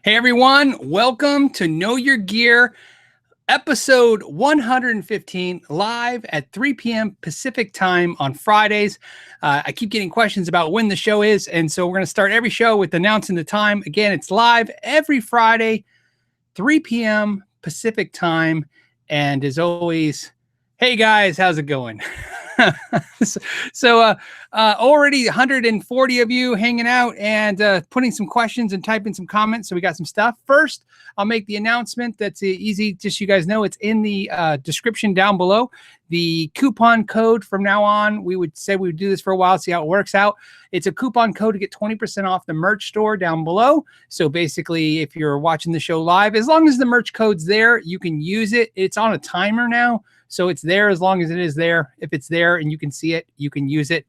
Hey everyone, welcome to Know Your Gear, episode 115, live at 3 p.m. Pacific time on Fridays. I keep getting questions about when the show is, and so we're going to start every show with announcing the time. Again, it's live every Friday, 3 p.m. Pacific time, and as always, hey guys, how's it going? So already 140 of you hanging out and putting some questions and typing some comments. So we got some stuff. First, I'll make the announcement that's easy. Just so you guys know, it's in the description down below. The coupon code from now on, we would say we would do this for a while, see how it works out. It's a coupon code to get 20% off the merch store down below. So basically, if you're watching the show live, as long as the merch code's there, you can use it. It's on a timer now. So it's there as long as it is there. If it's there and you can see it, you can use it.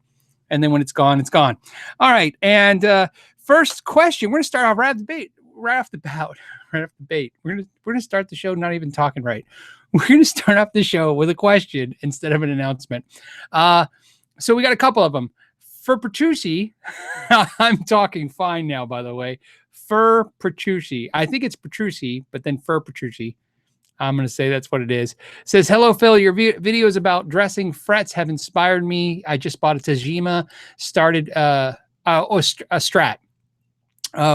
And then when it's gone, it's gone. All right. And first question, we're going to start off right off the bat. We're going to start the show not even talking right. We're going to start off the show with a question instead of an announcement. So we got a couple of them. For Petrucci, I'm talking fine now, by the way. For Petrucci. I think it's Petrucci, but then for Petrucci. I'm going to say that's what it is. It says, hello, Phil. Your videos about dressing frets have inspired me. I just bought a Tajima, started a Strat.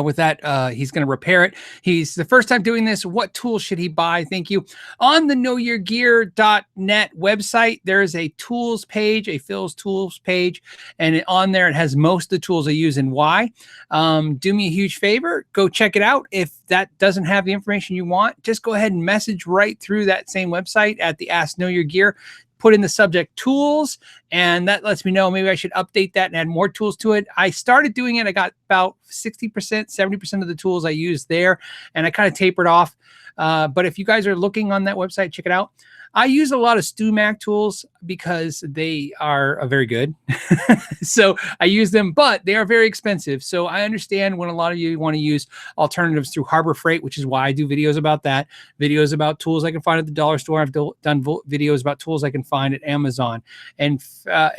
With that, he's going to repair it. He's the first time doing this. What tools should he buy? Thank you. On the knowyourgear.net website, there is a tools page, a Phil's tools page. And on there, it has most of the tools I use and why. Do me a huge favor. Go check it out. If that doesn't have the information you want, just go ahead and message right through that same website at the Ask Know Your Gear. Put in the subject tools, and that lets me know maybe I should update that and add more tools to it. I started doing it. I got about 60%, 70% of the tools I used there, and I kind of tapered off. But if you guys are looking on that website, check it out. I use a lot of StewMac tools because they are very good. So I use them, but they are very expensive. So I understand when a lot of you want to use alternatives through Harbor Freight, which is why I do videos about that. Videos about tools I can find at the dollar store. I've done videos about tools I can find at Amazon. And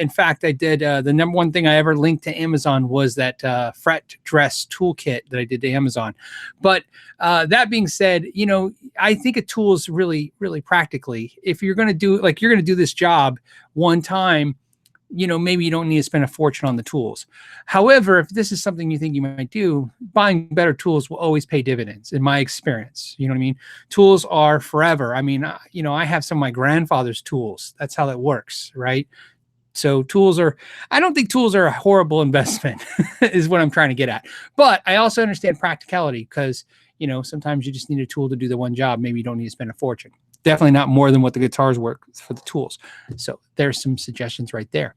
in fact, I did the number one thing I ever linked to Amazon was that fret dress toolkit that I did to Amazon. But that being said, you know, I think a tool is really, really practically. If you're going to do this job one time, you know, maybe you don't need to spend a fortune on the tools. However, if this is something you think you might do, buying better tools will always pay dividends in my experience. You know what I mean? Tools are forever. I mean, you know, I have some of my grandfather's tools. That's how that works, right? So I don't think tools are a horrible investment is what I'm trying to get at. But I also understand practicality because, you know, sometimes you just need a tool to do the one job. Maybe you don't need to spend a fortune. Definitely not more than what the guitars work for the tools. So there's some suggestions right there.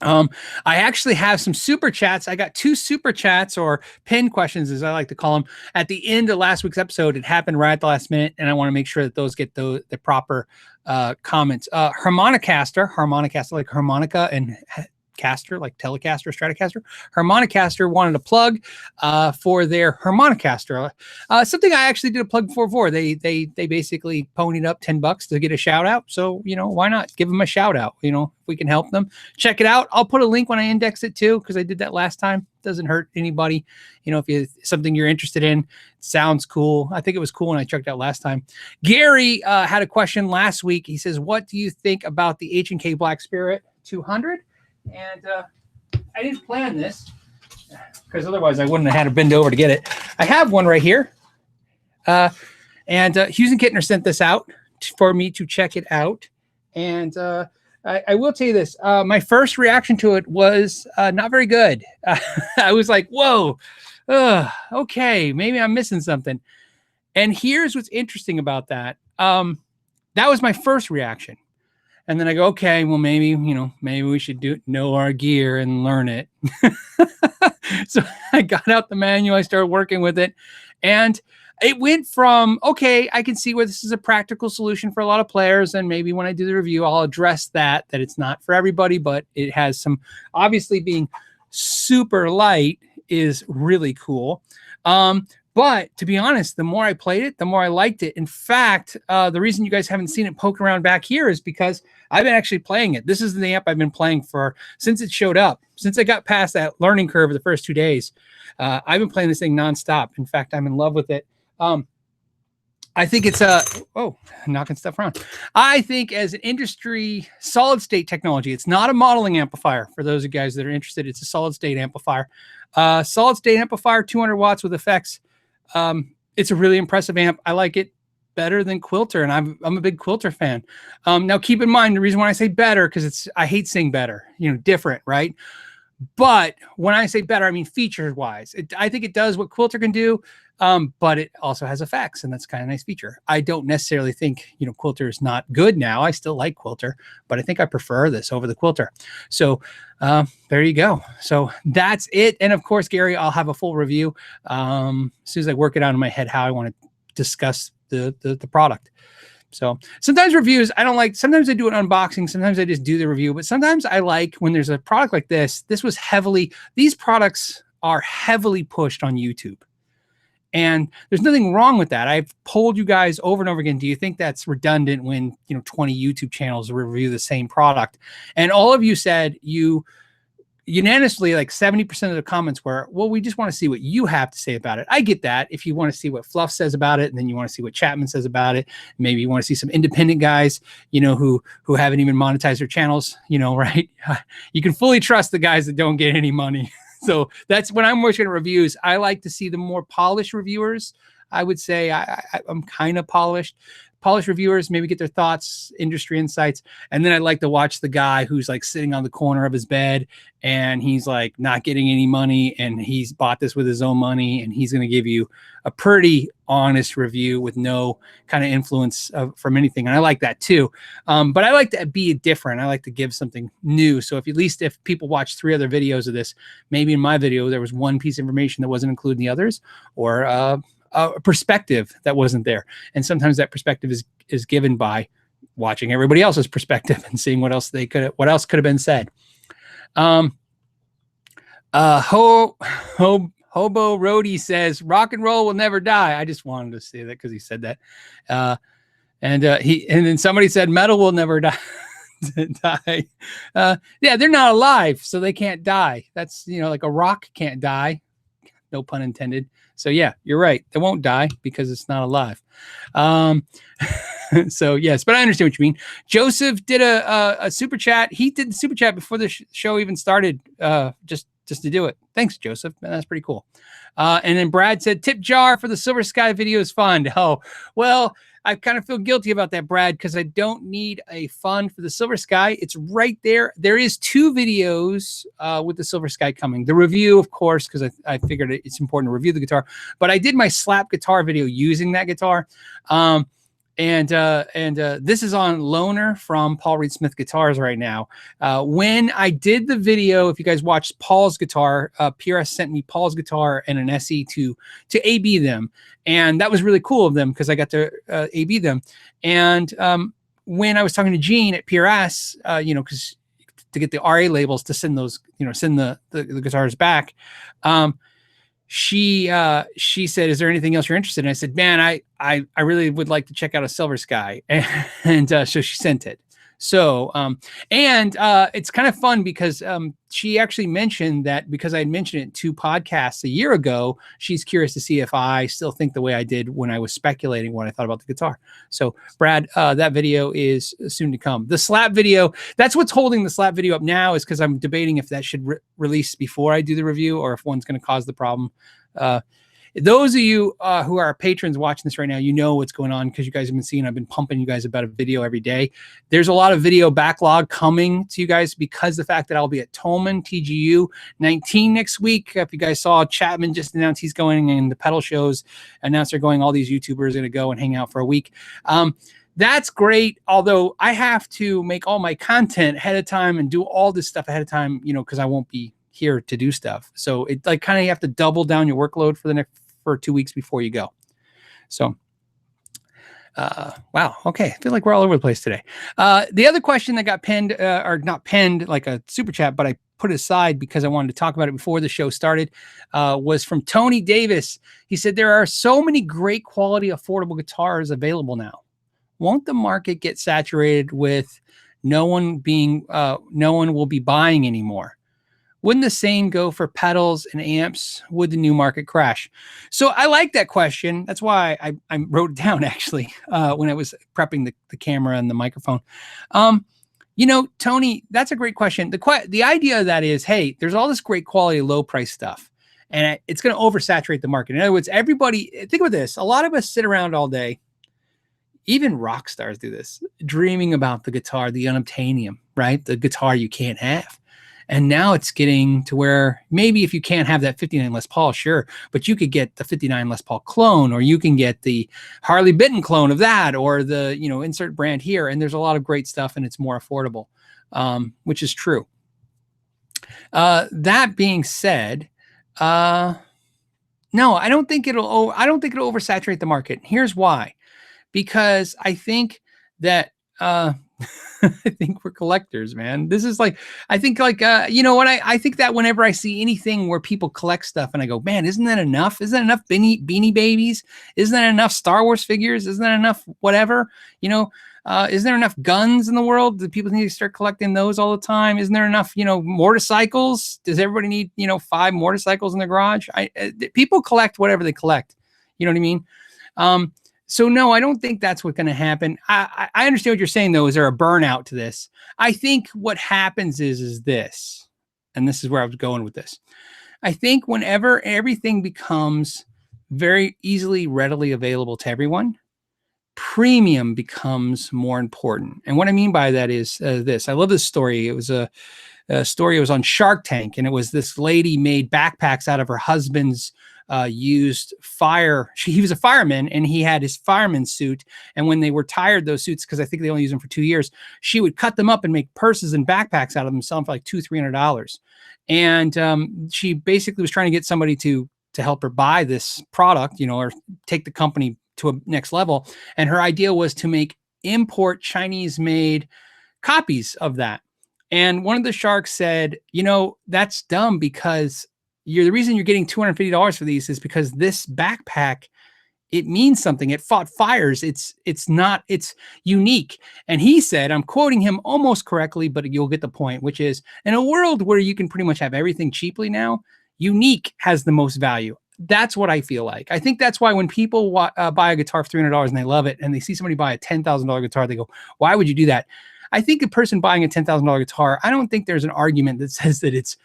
I actually have some super chats. I got 2 super chats, or pin questions, as I like to call them, at the end of last week's episode. It happened right at the last minute, and I want to make sure that those get the proper comments. Harmonicaster, like harmonica, and caster, like Telecaster, Stratocaster. Harmonicaster wanted a plug for their Harmonicaster. Something I actually did a plug for. They basically ponied up $10 to get a shout out. So, you know, why not give them a shout out? You know, if we can help them, check it out. I'll put a link when I index it too, because I did that last time. Doesn't hurt anybody. You know, if something you're interested in, sounds cool. I think it was cool when I checked out last time. Gary had a question last week. He says, what do you think about the H&K Black Spirit 200? And I didn't plan this because otherwise I wouldn't have had to bend over to get it. I have one right here. And Hughes and Kittner sent this out for me to check it out. And I will tell you this. My first reaction to it was not very good. I was like, whoa, okay, maybe I'm missing something. And here's what's interesting about that. That was my first reaction. And then I go, okay, well, maybe we should know our gear and learn it. So I got out the manual, I started working with it, and it went from, okay, I can see where this is a practical solution for a lot of players. And maybe when I do the review, I'll address that it's not for everybody, but it has some, obviously being super light is really cool. But But to be honest, the more I played it, the more I liked it. In fact, the reason you guys haven't seen it poking around back here is because I've been actually playing it. This is the amp I've been playing for since it showed up. Since I got past that learning curve of the first 2 days, I've been playing this thing nonstop. In fact, I'm in love with it. I think it's knocking stuff around. I think as an industry solid state technology, it's not a modeling amplifier. For those of you guys that are interested, it's a solid state amplifier. Solid state amplifier, 200 watts with effects. It's a really impressive amp. I like it better than Quilter, and I'm a big Quilter fan. Now keep in mind the reason why I say better, because I hate saying better, different, right? But when I say better, I mean features wise. I think it does what Quilter can do, but it also has effects, and that's kind of a nice feature. I don't necessarily think Quilter is not good now. I still like Quilter, but I think I prefer this over the Quilter. So there you go. So that's it. And of course, Gary, I'll have a full review as soon as I work it out in my head how I want to discuss the product. So sometimes reviews, I don't like, sometimes I do an unboxing, sometimes I just do the review, but sometimes I like when there's a product like this. These products are heavily pushed on YouTube. And there's nothing wrong with that. I've told you guys over and over again, do you think that's redundant when 20 YouTube channels review the same product? And all of you said unanimously, like 70% of the comments were, well, we just want to see what you have to say about it. I get that. If you want to see what Fluff says about it, and then you want to see what Chapman says about it, maybe you want to see some independent guys, who haven't even monetized their channels, right? You can fully trust the guys that don't get any money. So that's when I'm working at reviews. I like to see the more polished reviewers. I would say I'm kind of polished reviewers, maybe get their thoughts, industry insights. And then I like to watch the guy who's like sitting on the corner of his bed and he's like not getting any money and he's bought this with his own money and he's going to give you a pretty honest review with no kind of influence from anything. And I like that too. But I like to be different. I like to give something new. So if people watch 3 other videos of this, maybe in my video, there was one piece of information that wasn't included in the others, or a perspective that wasn't there. And sometimes that perspective is given by watching everybody else's perspective and seeing what else could have been said. Hobo Roadie says rock and roll will never die. I just wanted to say that because he said that. And then somebody said metal will never die. Yeah, they're not alive, so they can't die. That's like a rock can't die. No pun intended. So yeah, you're right. They won't die because it's not alive. So yes, but I understand what you mean. Joseph did a super chat. He did the super chat before the show even started, just to do it. Thanks, Joseph. Man, that's pretty cool. And then Brad said, tip jar for the Silver Sky videos fund. Oh, well, I kind of feel guilty about that, Brad, because I don't need a fund for the Silver Sky. It's right there. There is 2 videos with the Silver Sky coming. The review, of course, because I figured it's important to review the guitar. But I did my slap guitar video using that guitar. And this is on loaner from Paul Reed Smith Guitars right now. When I did the video, if you guys watched Paul's guitar, PRS sent me Paul's guitar and an SE to AB them. And that was really cool of them because I got to AB them. And when I was talking to Gene at PRS, because to get the RA labels to send those, send the guitars back, she said, is there anything else you're interested in? I said, man, I really would like to check out a Silver Sky. And so she sent it. So, it's kind of fun because she actually mentioned that because I had mentioned it 2 podcasts a year ago, she's curious to see if I still think the way I did when I was speculating what I thought about the guitar. So Brad, that video is soon to come. The slap video, that's what's holding the slap video up now, is because I'm debating if that should release before I do the review or if one's going to cause the problem. Those of you who are patrons watching this right now, you know what's going on because you guys have been seeing, I've been pumping you guys about a video every day. There's a lot of video backlog coming to you guys because the fact that I'll be at Tolman TGU 19 next week. If you guys saw, Chapman just announced he's going, and the pedal shows announced they're going. All these YouTubers are going to go and hang out for a week. That's great. Although I have to make all my content ahead of time and do all this stuff ahead of time, because I won't be here to do stuff. So it like kind of you have to double down your workload for 2 weeks before you go. So wow. Okay. I feel like we're all over the place today. The other question that got pinned, or not pinned like a super chat, but I put aside because I wanted to talk about it before the show started, was from Tony Davis. He said, there are so many great quality, affordable guitars available now. Won't the market get saturated with no one will be buying anymore? Wouldn't the same go for pedals and amps? Would the new market crash? So I like that question. That's why I wrote it down, actually, when I was prepping the camera and the microphone. You know, Tony, that's a great question. The idea of that is, hey, there's all this great quality, low price stuff, and it's going to oversaturate the market. In other words, everybody, think about this. A lot of us sit around all day. Even rock stars do this, dreaming about the guitar, the unobtainium, right? The guitar you can't have. And now it's getting to where maybe if you can't have that 59 Les Paul, sure, but you could get the 59 Les Paul clone, or you can get the Harley Benton clone of that, or the, you know, insert brand here. And there's a lot of great stuff and it's more affordable, which is true. That being said, no, I don't think it'll oversaturate the market. Here's why. Because I think that, I think we're collectors, man. This is like, I think like, you know what? I think that whenever I see anything where people collect stuff and I go, man, isn't that enough? Isn't that enough Beanie Babies? Isn't that enough Star Wars figures? Isn't that enough whatever? You know, is there enough guns in the world? Do people need to start collecting those all the time? Isn't there enough, you know, motorcycles? Does everybody need, you know, 5 motorcycles in their garage? People collect whatever they collect. You know what I mean? So no, I don't think that's what's going to happen. I understand what you're saying, though. Is there a burnout to this? I think what happens is this, and this is where I was going with this. I think whenever everything becomes very easily, readily available to everyone, premium becomes more important. And what I mean by that is this. I love this story. It was a story. It was on Shark Tank, and it was this lady made backpacks out of her husband's used fire. He was a fireman and he had his fireman suit. And when they were tired, those suits, because I think they only use them for 2 years, she would cut them up and make purses and backpacks out of them, sell them for like $200-$300. And she basically was trying to get somebody to help her buy this product, you know, or take the company to a next level. And her idea was to make import Chinese made copies of that. And one of the sharks said, you know, that's dumb, because the reason you're getting $250 for these is because this backpack, it means something. It fought fires. It's unique. And he said, I'm quoting him almost correctly, but you'll get the point, which is, in a world where you can pretty much have everything cheaply now, unique has the most value. That's what I feel like. I think that's why when people buy a guitar for $300 and they love it, and they see somebody buy a $10,000 guitar, they go, why would you do that? I think a person buying a $10,000 guitar, I don't think there's an argument that says that it's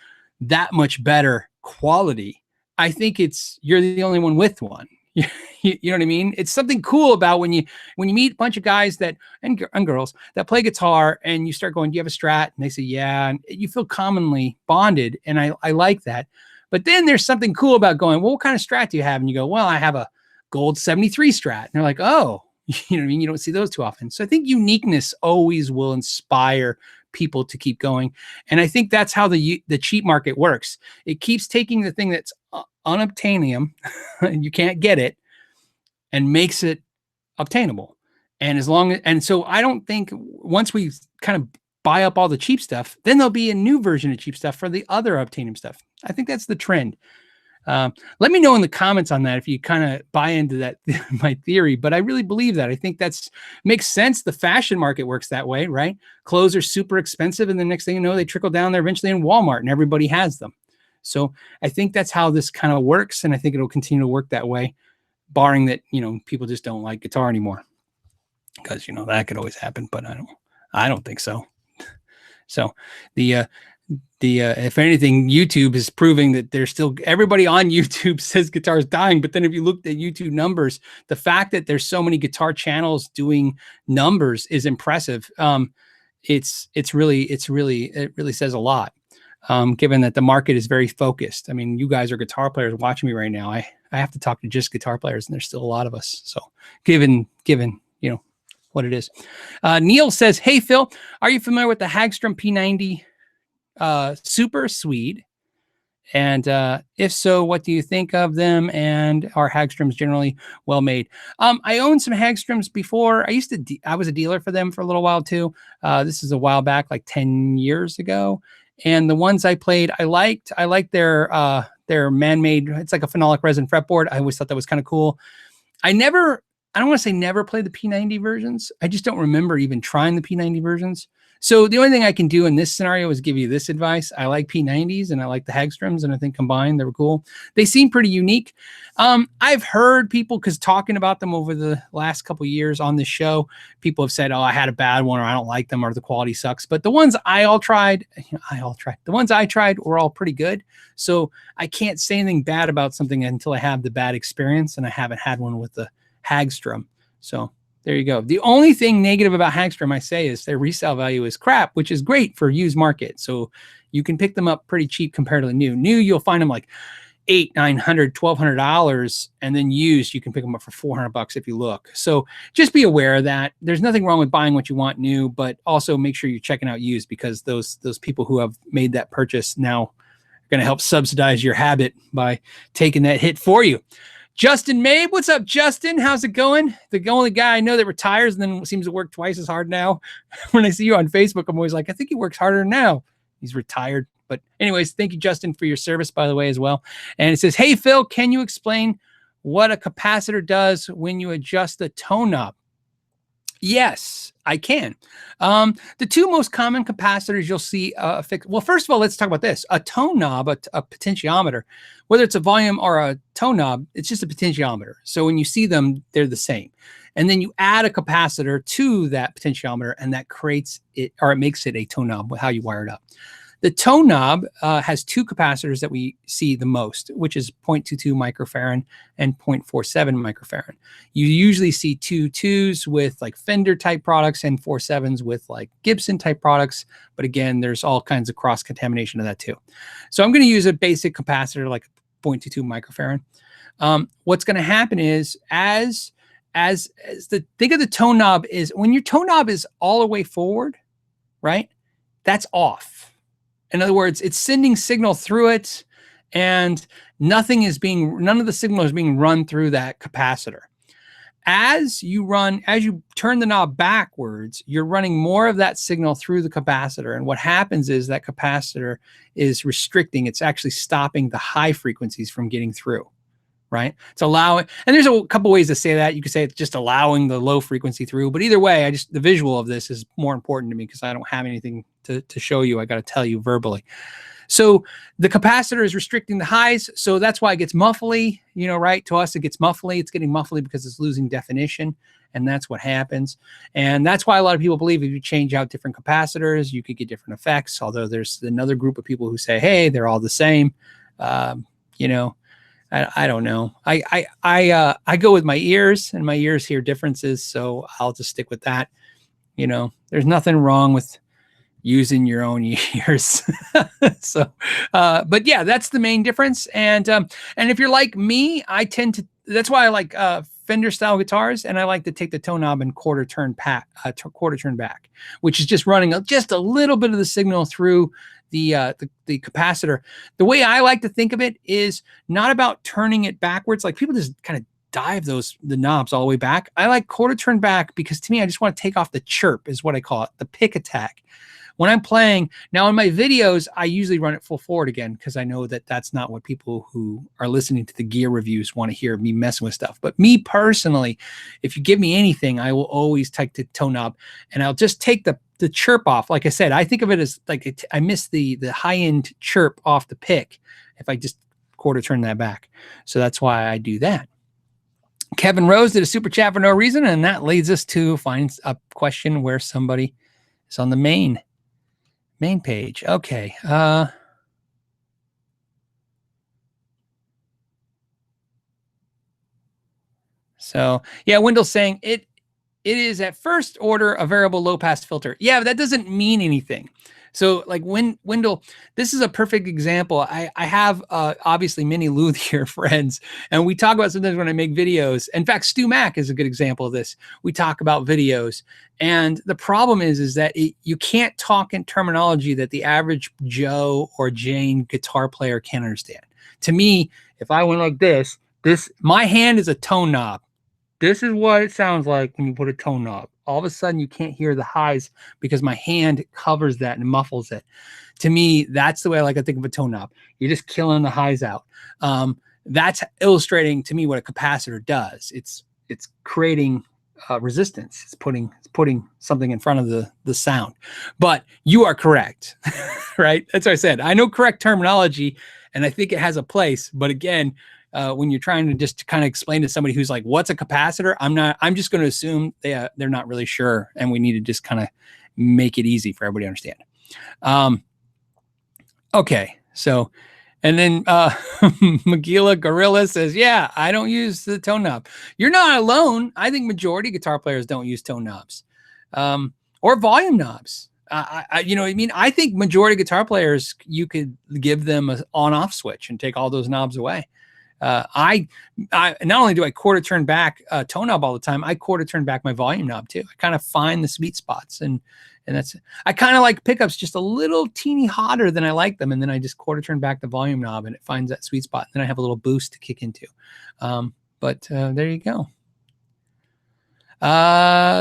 that much better quality. I think you're the only one with one. You know what I mean? It's something cool about when you meet a bunch of guys that and girls that play guitar, and you start going, do you have a Strat? And they say, yeah. And you feel commonly bonded. And I like that. But then there's something cool about going, well, what kind of Strat do you have? And you go, well, I have a gold 73 Strat. And they're like, oh, you know what I mean? You don't see those too often. So I think uniqueness always will inspire people to keep going. And I think that's how the cheap market works. It keeps taking the thing that's unobtainium and you can't get it, and makes it obtainable. And so I don't think once we kind of buy up all the cheap stuff, then there'll be a new version of cheap stuff for the other obtainium stuff. I think that's the trend. Let me know in the comments on that if you kind of buy into that, my theory, but I really believe that. I think makes sense. The fashion market works that way, right? Clothes are super expensive, and the next thing you know, they trickle down there eventually in Walmart, and everybody has them. So I think that's how this kind of works, and I think it'll continue to work that way, barring that, you know, people just don't like guitar anymore, because, you know, that could always happen, but I don't think so. So if anything, YouTube is proving that there's still, everybody on YouTube says guitar is dying. But then if you look at YouTube numbers, the fact that there's so many guitar channels doing numbers is impressive. It really says a lot, given that the market is very focused. I mean, you guys are guitar players watching me right now. I have to talk to just guitar players, and there's still a lot of us. So given, you know, what it is. Neil says, hey, Phil, are you familiar with the Hagstrum P90 Super Swede? And if so, what do you think of them? And are Hagstrums generally well made? I owned some Hagstrums before. I was a dealer for them for a little while too. This is a while back, like 10 years ago. and the ones I played, I liked their man-made. It's like a phenolic resin fretboard. I always thought that was kind of cool. I don't want to say never played the P90 versions. I just don't remember even trying the P90 versions. So the only thing I can do in this scenario is give you this advice. I like P90s and I like the Hagstrums, and I think combined they were cool. They seem pretty unique. I've heard people, because talking about them over the last couple of years on this show, people have said, oh, I had a bad one, or I don't like them, or the quality sucks. But the ones the ones I tried were all pretty good. So I can't say anything bad about something until I have the bad experience, and I haven't had one with the Hagstrum. So there you go. The only thing negative about Hagstrum, I say, is their resale value is crap, which is great for used market. So you can pick them up pretty cheap compared to the new. New, you'll find them like $800, $900, $1,200, and then used, you can pick them up for $400 if you look. So just be aware of that. There's nothing wrong with buying what you want new, but also make sure you're checking out used, because those people who have made that purchase now are going to help subsidize your habit by taking that hit for you. Justin Mabe, what's up, Justin? How's it going? The only guy I know that retires and then seems to work twice as hard now. When I see you on Facebook, I'm always like, I think he works harder now. He's retired. But anyways, thank you, Justin, for your service, by the way, as well. And it says, hey, Phil, can you explain what a capacitor does when you adjust the tone knob? Yes, I can. The two most common capacitors you'll see well, first of all, let's talk about this. A tone knob, a potentiometer, whether it's a volume or a tone knob, it's just a potentiometer. So when you see them, they're the same. And then you add a capacitor to that potentiometer, and that creates it, or it makes it a tone knob with how you wire it up. The tone knob has two capacitors that we see the most, which is 0.22 microfarad and 0.47 microfarad. You usually see 2.2s with like Fender type products and 4.7s with like Gibson type products. But again, there's all kinds of cross contamination of that too. So I'm going to use a basic capacitor like 0.22 microfarad. What's going to happen is think of the tone knob is when your tone knob is all the way forward, right? That's off. In other words, it's sending signal through it, and none of the signal is being run through that capacitor. As you turn the knob backwards, you're running more of that signal through the capacitor. And what happens is that capacitor is restricting, it's actually stopping the high frequencies from getting through. Right? It's allowing, and there's a couple ways to say that. You could say it's just allowing the low frequency through, but either way, the visual of this is more important to me because I don't have anything to show you. I got to tell you verbally. So the capacitor is restricting the highs. So that's why it gets muffly, right? To us, it gets muffly. It's getting muffly because it's losing definition. And that's what happens. And that's why a lot of people believe if you change out different capacitors, you could get different effects. Although there's another group of people who say, hey, they're all the same. I don't know. I go with my ears, and my ears hear differences, so I'll just stick with that. There's nothing wrong with using your own ears. So, but yeah, that's the main difference. And if you're like me, that's why I like Fender style guitars, and I like to take the tone knob and quarter turn back, which is just running just a little bit of the signal through the capacitor. The way I like to think of it is not about turning it backwards. Like people just kind of dive the knobs all the way back. I like quarter turn back because to me, I just want to take off the chirp is what I call it, the pick attack. When I'm playing now in my videos, I usually run it full forward again because I know that that's not what people who are listening to the gear reviews want to hear, me messing with stuff. But me personally, if you give me anything, I will always take the tone knob and I'll just take the chirp off. Like I said, I think of it as like I miss the high-end chirp off the pick if I just quarter turn that back. So that's why I do that. Kevin Rose did a super chat for no reason, and that leads us to find a question where somebody is on the main page. Okay. So yeah, Wendell's saying it is at first order a variable low pass filter. Yeah, but that doesn't mean anything. So like Wendell, this is a perfect example. I have obviously many luthier friends, and we talk about sometimes when I make videos. In fact, Stu Mack is a good example of this. We talk about videos, and the problem is that you can't talk in terminology that the average Joe or Jane guitar player can understand. To me, if I went like this, my hand is a tone knob. This is what it sounds like when you put a tone knob all of a sudden you can't hear the highs because my hand covers that and muffles it. To me, that's the way I like to think of a tone knob. You're just killing the highs out. That's illustrating to me what a capacitor does. It's creating resistance. It's putting something in front of the sound. But you are correct, right? That's what I said. I know correct terminology, and I think it has a place. But again, when you're trying to just kind of explain to somebody who's like, "What's a capacitor?" I'm just going to assume they're not really sure, and we need to just kind of make it easy for everybody to understand. Okay, so. And then Magila Gorilla says, yeah, I don't use the tone knob. You're not alone. I think majority of guitar players don't use tone knobs or volume knobs. You know what I mean? I think majority of guitar players, you could give them an on-off switch and take all those knobs away. I not only do I quarter turn back tone knob all the time, I quarter turn back my volume knob too. I kind of find the sweet spots, and that's, I kind of like pickups just a little teeny hotter than I like them, and then I just quarter turn back the volume knob and it finds that sweet spot. And then I have a little boost to kick into. But there you go.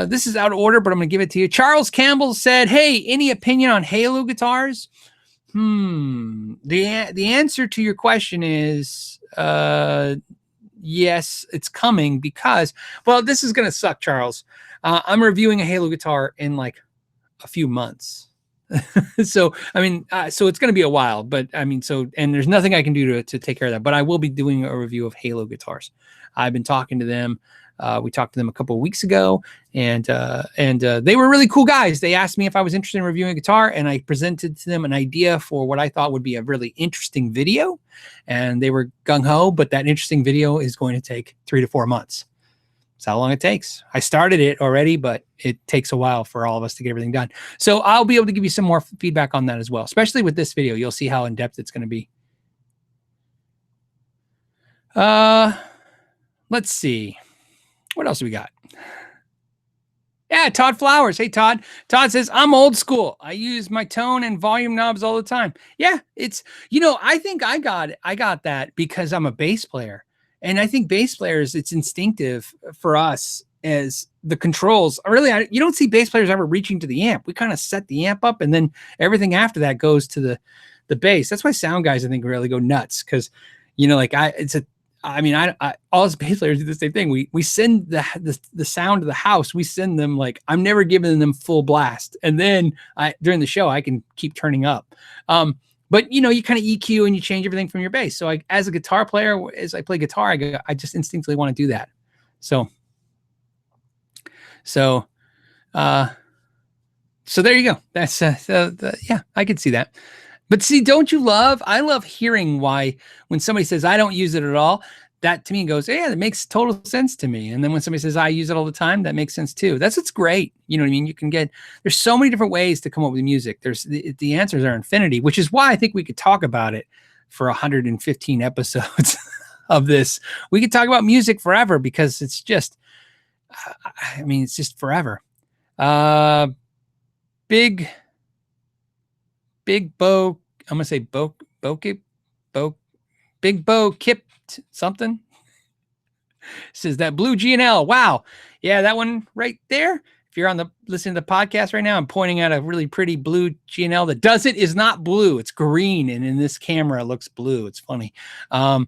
This is out of order, but I'm gonna give it to you. Charles Campbell said, hey, any opinion on Halo guitars? The answer to your question is yes, it's coming, because, well, this is gonna suck, Charles. I'm reviewing a Halo guitar in like a few months. So I mean, so it's going to be a while, but I mean, so, and there's nothing I can do to take care of that, but I will be doing a review of Halo guitars. I've been talking to them. We talked to them a couple of weeks ago, and they were really cool guys. They asked me if I was interested in reviewing a guitar, and I presented to them an idea for what I thought would be a really interesting video, and they were gung-ho, but that interesting video is going to take 3 to 4 months. That's how long it takes. I started it already, but it takes a while for all of us to get everything done. So I'll be able to give you some more feedback on that as well, especially with this video. You'll see how in-depth it's going to be. Let's see. What else do we got? Yeah, Todd Flowers. Hey, Todd. Todd says, I'm old school. I use my tone and volume knobs all the time. Yeah, it's, you know, I think I got that because I'm a bass player. And I think bass players, it's instinctive for us as the controls. Really, you don't see bass players ever reaching to the amp. We kind of set the amp up, and then everything after that goes to the bass. That's why sound guys, I think, really go nuts, because, you know, like all us bass players do the same thing. We send the sound of the house. We send them, like, I'm never giving them full blast, and then during the show I can keep turning up. But, you know, you kind of EQ and you change everything from your bass. So as a guitar player, as I play guitar, I just instinctively want to do that. So there you go. That's yeah, I could see that. But see, I love hearing why when somebody says I don't use it at all, that to me goes, yeah, that makes total sense to me. And then when somebody says I use it all the time, that makes sense too. That's what's great. You know what I mean? There's so many different ways to come up with music. There's the answers are infinity, which is why I think we could talk about it for 115 episodes of this. We could talk about music forever, because it's just, I mean, it's just forever. Big Bo, I'm gonna say Big Bo Kip something says that blue G&L. Wow. Yeah, that one right there. If you're listening to the podcast right now, I'm pointing at a really pretty blue G&L that is not blue. It's green. And in this camera, it looks blue. It's funny. But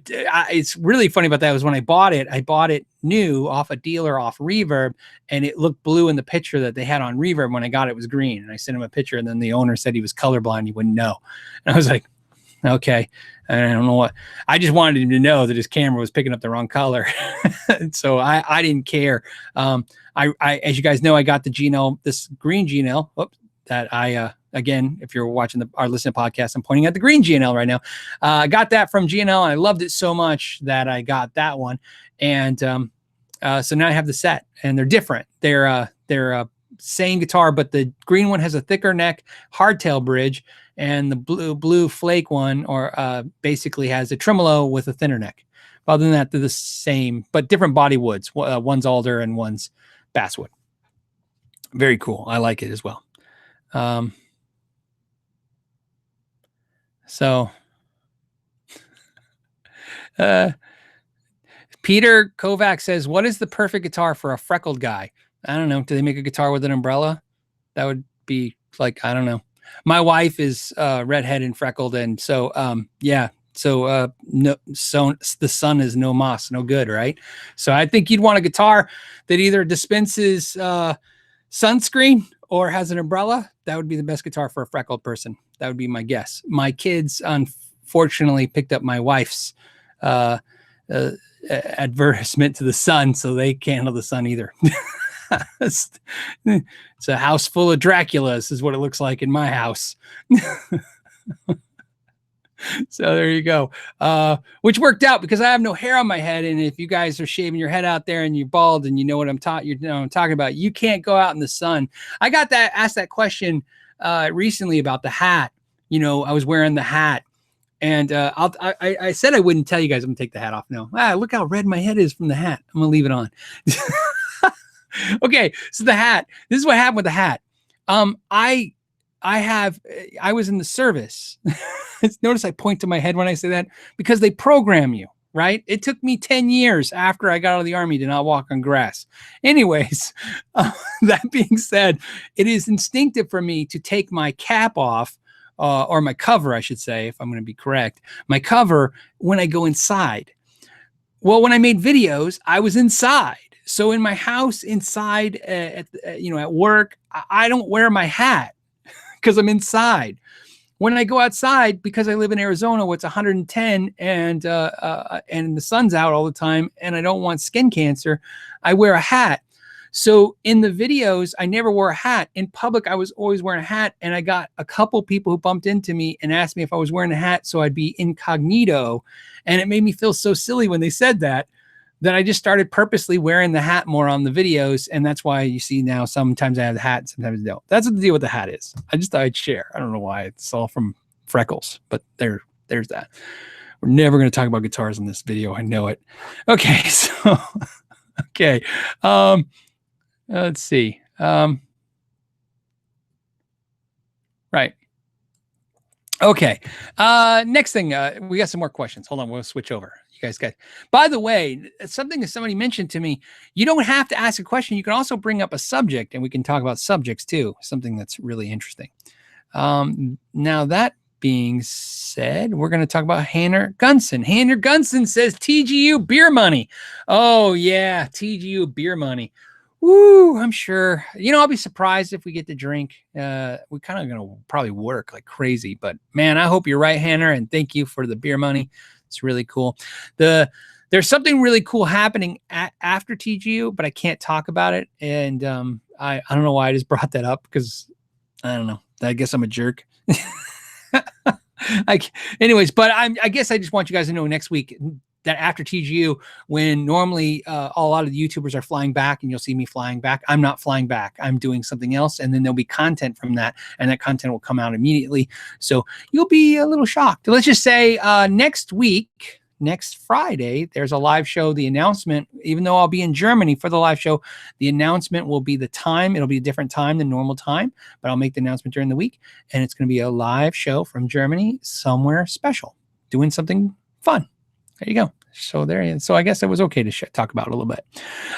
it's really funny about that was when I bought it new off a dealer off Reverb, and it looked blue in the picture that they had on Reverb. When I got it, it was green. And I sent him a picture, and then the owner said he was colorblind. He wouldn't know. And I was like, okay. I don't know what. I just wanted him to know that his camera was picking up the wrong color. So I didn't care. As you guys know, I got the G&L, this green G&L. That again, if you're watching our listening podcast, I'm pointing at the green G&L right now. I got that from G&L, and I loved it so much that I got that one. And so now I have the set, and they're different. They're same guitar, but the green one has a thicker neck, hardtail bridge, and the blue flake one basically has a tremolo with a thinner neck. Other than that, they're the same, but different body woods. One's alder and one's basswood. Very cool. I like it as well. So Peter Kovac says, what is the perfect guitar for a freckled guy? I don't know. Do they make a guitar with an umbrella? That would be like, I don't know. My wife is redhead and freckled, and so yeah. So no, so the sun is no moss, no good, right? So I think you'd want a guitar that either dispenses sunscreen or has an umbrella. That would be the best guitar for a freckled person. That would be my guess. My kids unfortunately picked up my wife's advertisement to the sun, so they can't handle the sun either. It's a house full of Draculas is what it looks like in my house. So there you go. Which worked out because I have no hair on my head. And if you guys are shaving your head out there and you're bald and you know what I'm talking about, you can't go out in the sun. I got asked that question recently about the hat. You know, I was wearing the hat. And I said I wouldn't tell you guys I'm going to take the hat off. No. Look how red my head is from the hat. I'm going to leave it on. Okay, so the hat. This is what happened with the hat. I was in the service. Notice I point to my head when I say that because they program you, right? It took me 10 years after I got out of the Army to not walk on grass. Anyways, that being said, it is instinctive for me to take my cap off, or my cover, I should say, if I'm going to be correct, my cover when I go inside. Well, when I made videos, I was inside. So in my house, inside, at work, I don't wear my hat because I'm inside. When I go outside, because I live in Arizona where it's 110 and the sun's out all the time and I don't want skin cancer, I wear a hat. So in the videos, I never wore a hat. In public, I was always wearing a hat. And I got a couple people who bumped into me and asked me if I was wearing a hat so I'd be incognito. And it made me feel so silly when they said that I just started purposely wearing the hat more on the videos. And that's why you see now sometimes I have the hat, sometimes I don't. That's what the deal with the hat is. I just thought I'd share. I don't know why. It's all from freckles, but there's that. We're never going to talk about guitars in this video. I know it. Okay. So, okay. Let's see. Right. Okay. Next thing, we got some more questions. Hold on. We'll switch over. Guys. By the way, something that somebody mentioned to me, you don't have to ask a question. You can also bring up a subject and we can talk about subjects too. Something that's really interesting. Now that being said, we're going to talk about Hanner Gunson. Hanner Gunson says TGU beer money. Oh yeah. TGU beer money. Woo, I'm sure. I'll be surprised if we get to drink. We're kind of going to probably work like crazy, but man, I hope you're right, Hanner. And thank you for the beer money. It's really cool. There's something really cool happening after TGU, but I can't talk about it. And I don't know why I just brought that up because I don't know. I guess I'm a jerk. Anyways, but I guess I just want you guys to know next week that after TGU, when normally a lot of the YouTubers are flying back and you'll see me flying back, I'm not flying back. I'm doing something else. And then there'll be content from that. And that content will come out immediately. So you'll be a little shocked. Let's just say next week, next Friday, there's a live show. The announcement, even though I'll be in Germany for the live show, the announcement will be the time. It'll be a different time than normal time, but I'll make the announcement during the week. And it's going to be a live show from Germany, somewhere special, doing something fun. There you go. So I guess it was okay to talk about it a little bit.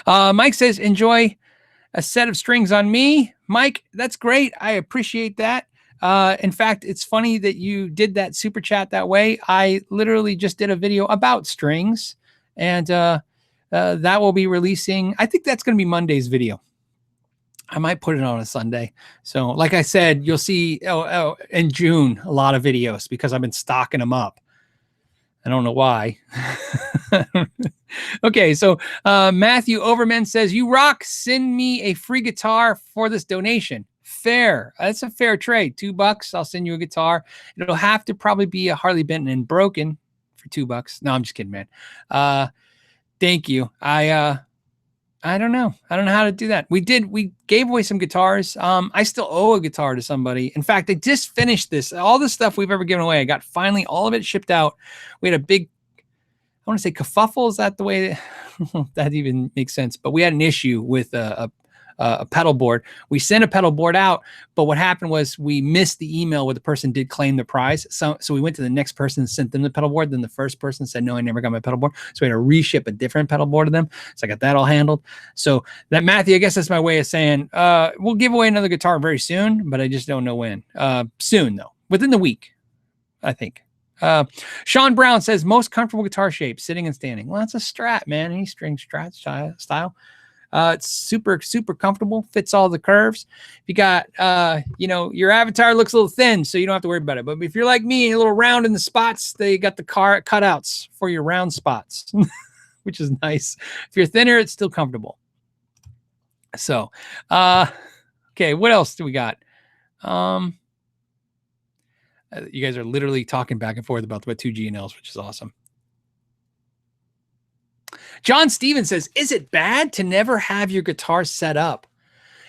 Mike says, enjoy a set of strings on me. Mike, that's great. I appreciate that. In fact, it's funny that you did that super chat that way. I literally just did a video about strings and that will be releasing. I think that's going to be Monday's video. I might put it on a Sunday. So like I said, you'll see in June, a lot of videos because I've been stocking them up. I don't know why. Okay, so Matthew Overman says, you rock, send me a free guitar for this donation. Fair. That's a fair trade. $2. I'll send you a guitar. It'll have to probably be a Harley Benton and broken for $2. No, I'm just kidding, man. Thank you. I don't know. I don't know how to do that. We gave away some guitars. I still owe a guitar to somebody. In fact, I just finished this. All the stuff we've ever given away, I got finally all of it shipped out. We had a big, I want to say kerfuffle. Is that the way that even makes sense? But we had an issue with a a pedal board. We sent a pedal board out, but what happened was we missed the email where the person did claim the prize. So we went to the next person and sent them the pedal board. Then the first person said, no, I never got my pedal board. So we had to reship a different pedal board to them. So I got that all handled. So that, Matthew, I guess that's my way of saying we'll give away another guitar very soon, but I just don't know when. Soon, though, within the week, I think. Sean Brown says most comfortable guitar shape, sitting and standing. Well, that's a Strat, man. Any string Strat style. It's super, super comfortable, fits all the curves. If you got, your avatar looks a little thin, so you don't have to worry about it. But if you're like me, a little round in the spots, they got the cutouts for your round spots, which is nice. If you're thinner, it's still comfortable. So, okay, what else do we got? You guys are literally talking back and forth about the 2G and Ls, which is awesome. John Stevens says, is it bad to never have your guitar set up?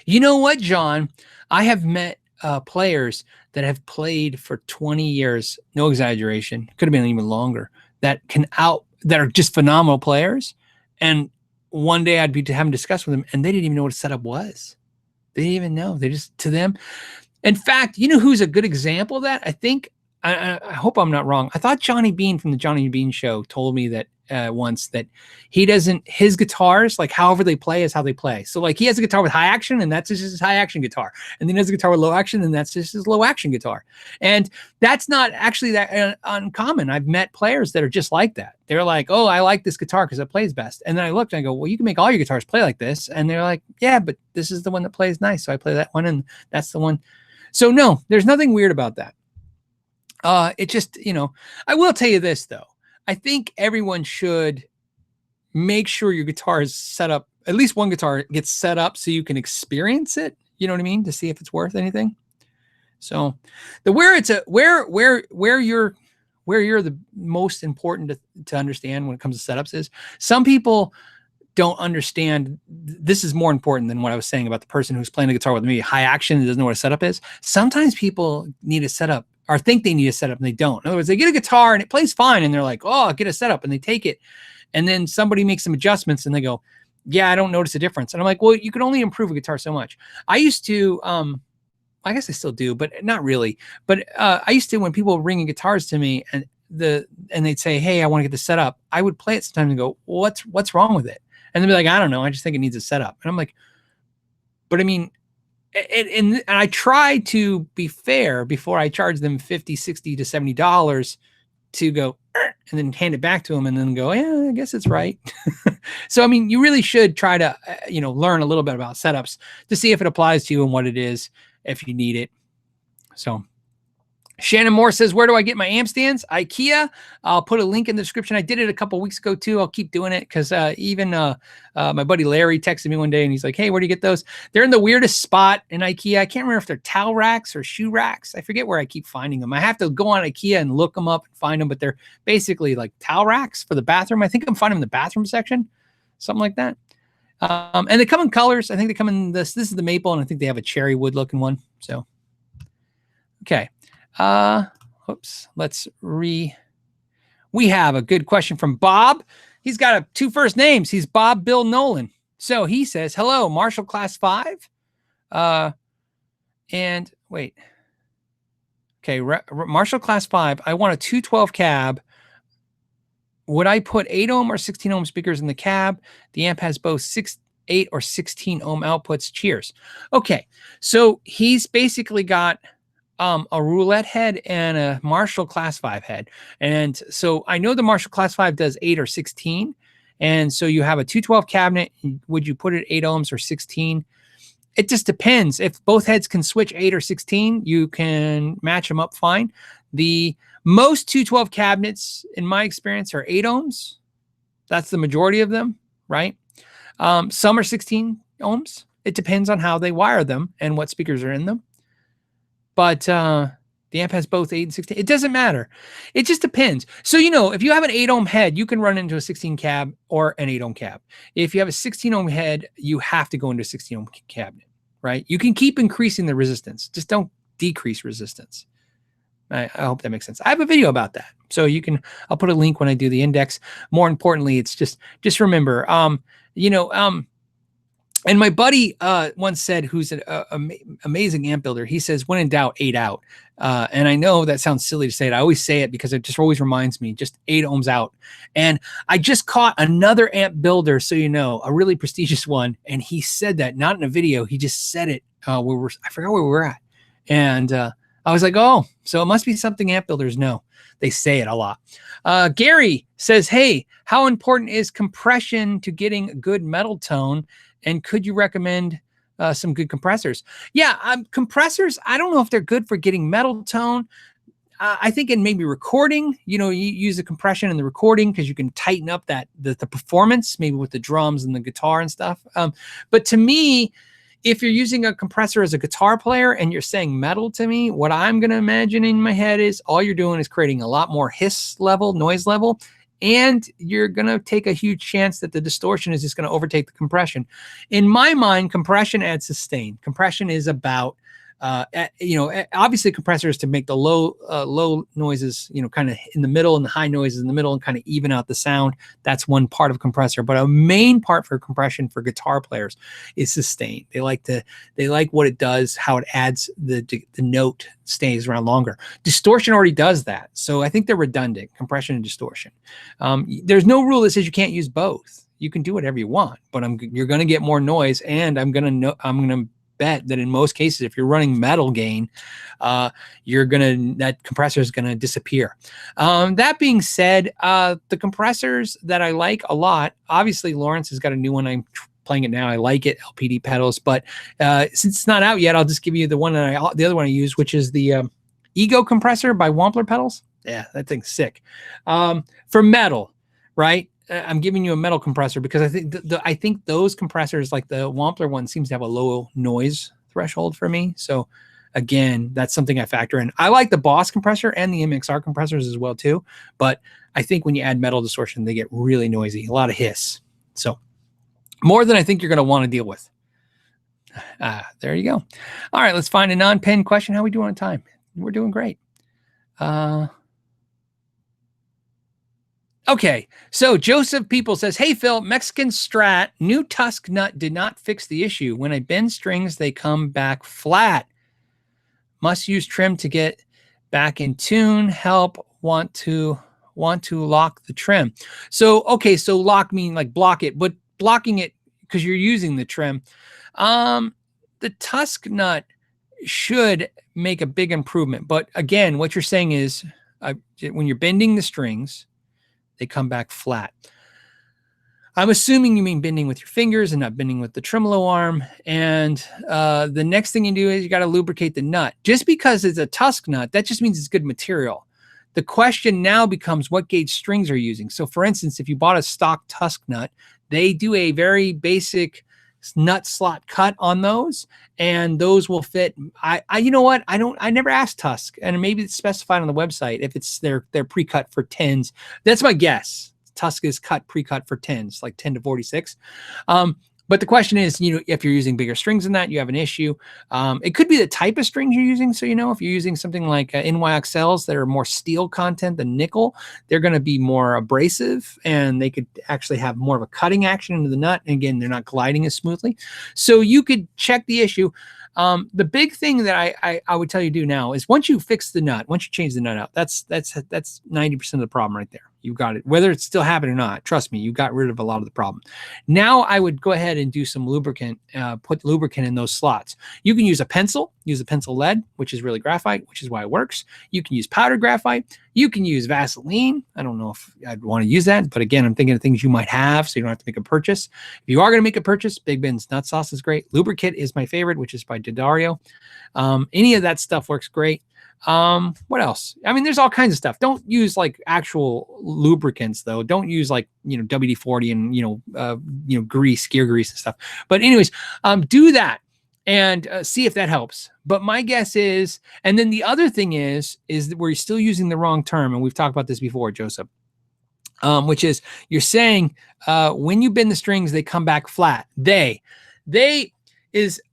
You know what, John? I have met players that have played for 20 years, no exaggeration, could have been even longer, that are just phenomenal players. And one day I'd be having to discuss with them, and they didn't even know what a setup was. They didn't even know. They just, to them. In fact, you know who's a good example of that? I think, I hope I'm not wrong. I thought Johnny Bean from the Johnny Bean Show told me that once that his guitars, like however they play is how they play. So like he has a guitar with high action and that's just his high action guitar. And then he has a guitar with low action and that's just his low action guitar. And that's not actually that uncommon. I've met players that are just like that. They're like, oh, I like this guitar because it plays best. And then I looked and I go, well, you can make all your guitars play like this. And they're like, yeah, but this is the one that plays nice. So I play that one and that's the one. So no, there's nothing weird about that. It just, I will tell you this though. I think everyone should make sure your guitar is set up, at least one guitar gets set up so you can experience it. You know what I mean? To see if it's worth anything. So where you're the most important to understand when it comes to setups is some people don't understand. This is more important than what I was saying about the person who's playing the guitar with me, high action, and doesn't know what a setup is. Sometimes people need a setup or think they need a setup and they don't. In other words, they get a guitar and it plays fine and they're like, oh, I'll get a setup, and they take it. And then somebody makes some adjustments and they go, yeah, I don't notice a difference. And I'm like, well, you can only improve a guitar so much. I used to, I guess I still do, but not really. But I used to, when people were ringing guitars to me and they'd say, hey, I want to get this set up, I would play it sometimes and go, well, what's wrong with it? And they'd be like, I don't know, I just think it needs a setup. And I'm like, but I mean, and I try to be fair before I charge them $50, $60 to $70 to go and then hand it back to them and then go, yeah, I guess it's right. So, I mean, you really should try to, learn a little bit about setups to see if it applies to you and what it is, if you need it. So Shannon Moore says, where do I get my amp stands? IKEA. I'll put a link in the description. I did it a couple weeks ago too. I'll keep doing it because even my buddy Larry texted me one day and he's like, hey, where do you get those? They're in the weirdest spot in IKEA. I can't remember if they're towel racks or shoe racks. I forget where I keep finding them. I have to go on IKEA and look them up and find them, but they're basically like towel racks for the bathroom. I think I'm finding them in the bathroom section, something like that. And they come in colors. I think they come in this is the maple, and I think they have a cherry wood looking one. So, okay. Oops, we have a good question from Bob. He's got two first names. He's Bob Bill Nolan. So he says, hello, Marshall Class 5. And wait. Okay, Marshall Class 5. I want a 212 cab. Would I put 8 ohm or 16 ohm speakers in the cab? The amp has both 8 or 16 ohm outputs. Cheers. Okay, so he's basically got a roulette head and a Marshall Class 5 head. And so I know the Marshall Class 5 does 8 or 16. And so you have a 212 cabinet. Would you put it 8 ohms or 16? It just depends. If both heads can switch 8 or 16, you can match them up fine. The most 212 cabinets, in my experience, are 8 ohms. That's the majority of them, right? Some are 16 ohms. It depends on how they wire them and what speakers are in them. But the amp has both 8 and 16. It doesn't matter. It just depends. So, if you have an 8 ohm head, you can run into a 16 cab or an 8 ohm cab. If you have a 16 ohm head, you have to go into a 16 ohm cabinet, right? You can keep increasing the resistance. Just don't decrease resistance. I hope that makes sense. I have a video about that. So I'll put a link when I do the index. More importantly, it's just remember, And my buddy once said, who's an amazing amp builder, he says, when in doubt, 8 out. And I know that sounds silly to say it. I always say it because it just always reminds me, just 8 ohms out. And I just caught another amp builder, so you know, a really prestigious one. And he said that, not in a video, he just said it. I forgot where we were at. And I was like, oh, so it must be something amp builders know. They say it a lot. Gary says, hey, how important is compression to getting good metal tone? And could you recommend some good compressors? Yeah, compressors, I don't know if they're good for getting metal tone. I think in maybe recording, you know, you use the compression in the recording because you can tighten up the performance, maybe with the drums and the guitar and stuff. But to me, if you're using a compressor as a guitar player and you're saying metal to me, what I'm going to imagine in my head is all you're doing is creating a lot more hiss level, noise level, and you're going to take a huge chance that the distortion is just going to overtake the compression. In my mind, compression adds sustain. Compression is about, you know, obviously compressor is to make the low noises, you know, kind of in the middle and the high noises in the middle and kind of even out the sound. That's one part of compressor. But a main part for compression for guitar players is sustain. They like what it does, how it adds the note stays around longer. Distortion already does that. So I think they're redundant, compression and distortion. There's no rule that says you can't use both. You can do whatever you want, but you're going to get more noise, and I'm going to bet that in most cases, if you're running metal gain, that compressor is going to disappear. That being said, the compressors that I like a lot, obviously Lawrence has got a new one. I'm playing it now. I like it, LPD pedals, but since it's not out yet, I'll just give you the other one I use, which is the Ego compressor by Wampler Pedals. Yeah, that thing's sick. For metal, right? I'm giving you a metal compressor because I think those compressors, like the Wampler one, seems to have a low noise threshold for me. So again, that's something I factor in. I like the Boss compressor and the MXR compressors as well too, but I think when you add metal distortion, they get really noisy, a lot of hiss. So more than I think you're going to want to deal with. There you go. All right, let's find a non-pen question. How are we doing on time? We're doing great. Okay, so Joseph People says, hey, Phil, Mexican Strat, new Tusq nut did not fix the issue. When I bend strings, they come back flat. Must use trim to get back in tune. Help, want to lock the trim. So, okay, so lock mean like block it, but blocking it because you're using the trim. The Tusq nut should make a big improvement. But again, what you're saying is when you're bending the strings, they come back flat. I'm assuming you mean bending with your fingers and not bending with the tremolo arm. And the next thing you do is you got to lubricate the nut. Just because it's a Tusq nut, that just means it's good material. The question now becomes what gauge strings are you using. So for instance, if you bought a stock Tusq nut, they do a very basic nut slot cut on those, and those will fit. You know what? I never asked Tusq, and maybe it's specified on the website if it's they're pre-cut for 10s. That's my guess. Tusq is pre-cut for 10s, like 10 to 46. But the question is, you know, if you're using bigger strings than that, you have an issue. It could be the type of strings you're using. So, you know, if you're using something like NYXLs that are more steel content than nickel, they're going to be more abrasive, and they could actually have more of a cutting action into the nut. And again, they're not gliding as smoothly. So you could check the issue. The big thing that I would tell you to do now is once you fix the nut, once you change the nut out, that's 90% of the problem right there. You've got it. Whether it's still happening or not, trust me, you got rid of a lot of the problem. Now I would go ahead and do some lubricant, put lubricant in those slots. You can use a pencil lead, which is really graphite, which is why it works. You can use powdered graphite. You can use Vaseline. I don't know if I'd want to use that, but again, I'm thinking of things you might have, so you don't have to make a purchase. If you are going to make a purchase, Big Ben's nut sauce is great. Lubricant is my favorite, which is by Addario. Any of that stuff works great. What else? I mean, there's all kinds of stuff. Don't use like actual lubricants though. Don't use like, you know, WD-40 and, grease, gear grease and stuff. But anyways, do that and see if that helps. But my guess is, and then the other thing is that we're still using the wrong term. And we've talked about this before, Joseph, which is you're saying, when you bend the strings, they come back flat.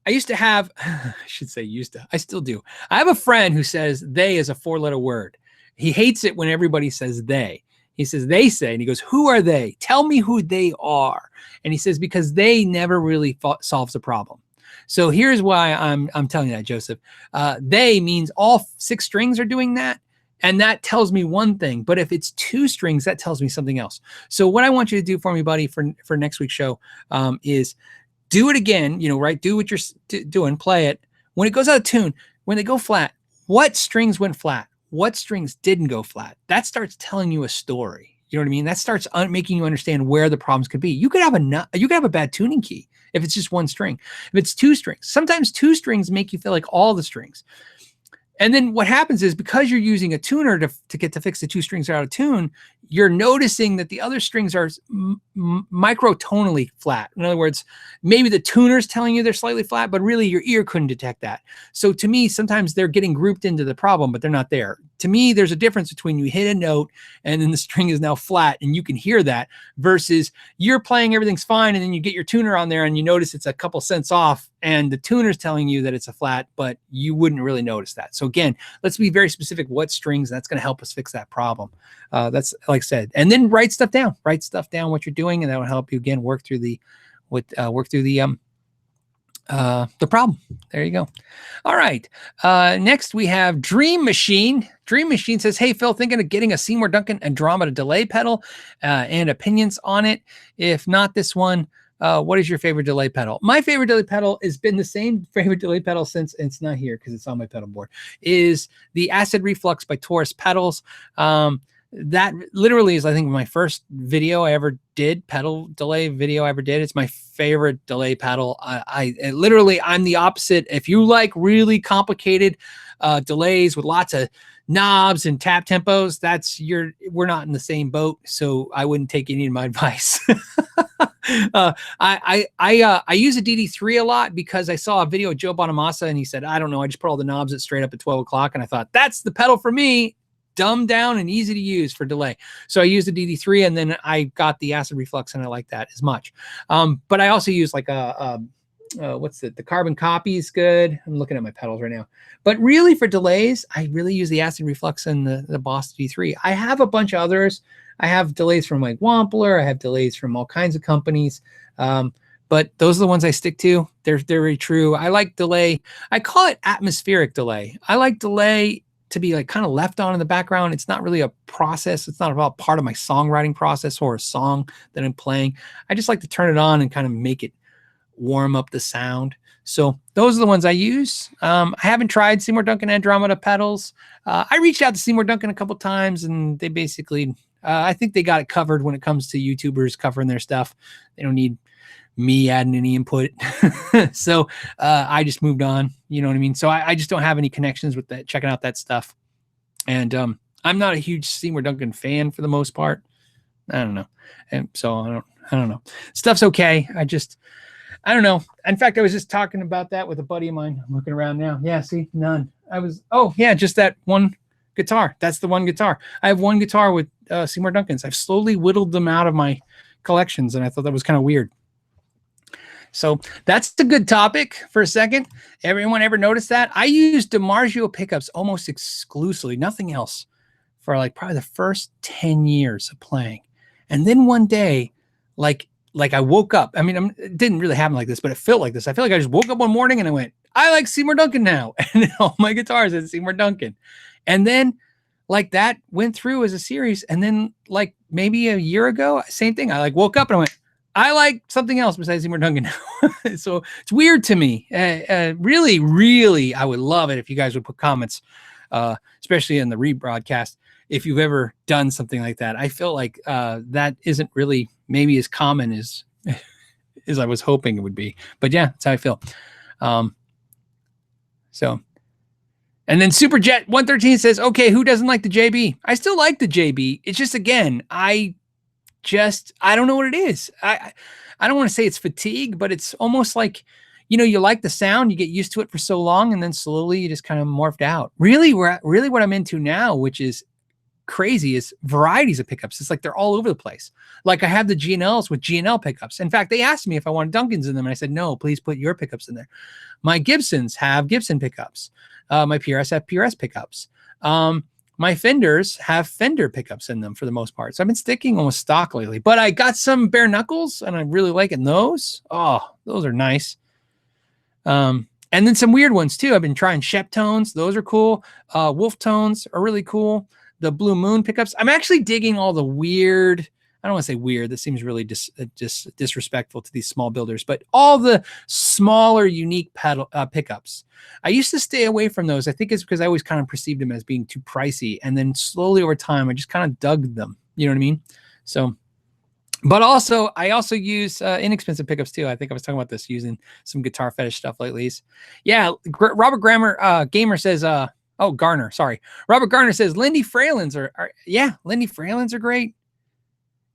I used to have, I should say used to, I still do. I have a friend who says they is a 4-letter word. He hates it when everybody says they. He says, they say, and he goes, who are they? Tell me who they are. And he says, because they never really solves the problem. So here's why I'm telling you that, Joseph. They means all 6 strings are doing that. And that tells me one thing. But if it's 2 strings, that tells me something else. So what I want you to do for me, buddy, for next week's show is do it again, right? Do what you're doing, play it. When it goes out of tune, when they go flat, what strings went flat? What strings didn't go flat? That starts telling you a story. You know what I mean? That starts making you understand where the problems could be. You could have a bad tuning key if it's just 1 string. If it's 2 strings, sometimes 2 strings make you feel like all the strings. And then what happens is, because you're using a tuner to get to fix the 2 strings out of tune, you're noticing that the other strings are microtonally flat. In other words, maybe the tuner's telling you they're slightly flat, but really your ear couldn't detect that. So to me, sometimes they're getting grouped into the problem, but they're not there. To me, there's a difference between you hit a note and then the string is now flat and you can hear that, versus you're playing, everything's fine, and then you get your tuner on there and you notice it's a couple cents off and the tuner's telling you that it's a flat, but you wouldn't really notice that. So again, let's be very specific what strings. That's going to help us fix that problem. That's, like I said, and then write stuff down what you're doing, and that will help you again work through the problem. There you go. All right. Next we have Dream Machine. Dream Machine says, hey, Phil, thinking of getting a Seymour Duncan Andromeda delay pedal and opinions on it. If not this one, what is your favorite delay pedal? My favorite delay pedal has been the same favorite delay pedal since, and it's not here because it's on my pedal board, is the Acid Reflux by Taurus Pedals. That literally is, I think, my first video I ever did, pedal delay video I ever did. It's my favorite delay pedal. I literally, I'm the opposite. If you like really complicated delays with lots of knobs and tap tempos, we're not in the same boat. So I wouldn't take any of my advice. I use a DD3 a lot because I saw a video of Joe Bonamassa and he said, I don't know, I just put all the knobs at straight up at 12 o'clock. And I thought, that's the pedal for me. Dumbed down and easy to use for delay. So I used the DD3 and then I got the Acid Reflux and I like that as much. But I also use like the carbon copy is good. I'm looking at my pedals right now. But really for delays, I really use the Acid Reflux and the Boss D3. I have a bunch of others. I have delays from like Wampler. I have delays from all kinds of companies. But those are the ones I stick to. They're very true. I like delay. I call it atmospheric delay. I like delay to be like kind of left on in the background. It's not really a process. It's not about part of my songwriting process or a song that I'm playing. I just like to turn it on and kind of make it warm up the sound. So those are the ones I use. I haven't tried Seymour Duncan Andromeda pedals. I reached out to Seymour Duncan a couple times and they basically, I think they got it covered when it comes to YouTubers covering their stuff. They don't need me adding any input. So I just moved on, you know what I mean? So I just don't have any connections with that, checking out that stuff. And I'm not a huge Seymour Duncan fan for the most part. I don't know. And so I don't know. Stuff's okay. I don't know. In fact, I was just talking about that with a buddy of mine. I'm looking around now. Yeah, see, none. Just that one guitar. That's the one guitar. I have one guitar with Seymour Duncans. I've slowly whittled them out of my collections, and I thought that was kind of weird. So that's a good topic for a second. Everyone ever notice that? I use DiMarzio pickups almost exclusively, nothing else, for like probably the first 10 years of playing. And then one day, like I woke up. I mean, it didn't really happen like this, but it felt like this. I feel like I just woke up one morning and I went, I like Seymour Duncan now. And all my guitars had Seymour Duncan. And then like that went through as a series. And then like maybe a year ago, same thing. I like woke up and I went, I like something else besides Seymour Duncan now. So it's weird to me. Really, really, I would love it if you guys would put comments, especially in the rebroadcast, if you've ever done something like that. I feel like that isn't really maybe as common as I was hoping it would be. But yeah, that's how I feel. And then Superjet 113 says, okay, who doesn't like the JB? I still like the JB. It's just, again, I don't know what it is. I don't want to say it's fatigue, but it's almost like, you like the sound, you get used to it for so long, and then slowly you just kind of morphed out. Really what I'm into now, which is crazy, is varieties of pickups. It's like they're all over the place. Like I have the G&Ls with G&L pickups. In fact, they asked me if I wanted Duncans in them, and I said, no, please put your pickups in there. My Gibsons have Gibson pickups. My PRS have PRS pickups. my Fenders have Fender pickups in them for the most part. So I've been sticking almost stock lately, but I got some bare knuckles and I really liking those. Oh, those are nice. And then some weird ones too. I've been trying Shep tones. Those are cool. Wolf tones are really cool. The Blue Moon pickups. I'm actually digging all the weird, I don't want to say weird. That seems really disrespectful to these small builders, but all the smaller, unique pedal pickups. I used to stay away from those. I think it's because I always kind of perceived them as being too pricey. And then slowly over time, I just kind of dug them. You know what I mean? So, but also, I also use inexpensive pickups too. I think I was talking about this, using some guitar fetish stuff lately. Yeah, Robert Gamer says, oh, Garner, sorry. Robert Garner says, Lindy Fralins yeah, Lindy Fralins are great.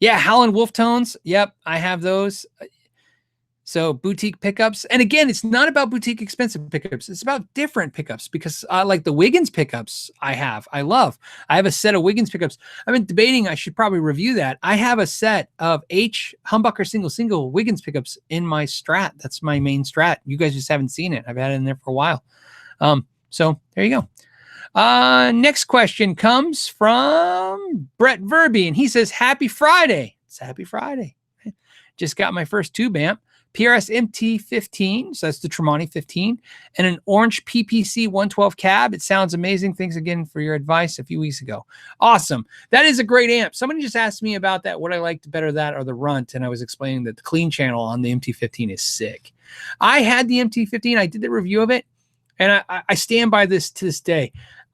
Yeah, Howland Wolf tones. Yep, I have those. So boutique pickups. And again, it's not about boutique expensive pickups. It's about different pickups, because like the Wiggins pickups I love. I have a set of Wiggins pickups. I've been debating I should probably review that. I have a set of Humbucker single Wiggins pickups in my Strat. That's my main Strat. You guys just haven't seen it. I've had it in there for a while. So there you go. Next question comes from Brett Verby, and he says, happy Friday. It's happy Friday. Just got my first tube amp, PRS MT15. So that's the Tremonti 15, and an orange PPC 112 cab. It sounds amazing. Thanks again for your advice a few weeks ago. Awesome. That is a great amp. Somebody just asked me about that. What I liked better, that or the Runt. And I was explaining that the clean channel on the MT15 is sick. I had the MT15. I did the review of it, and I stand by this to this day.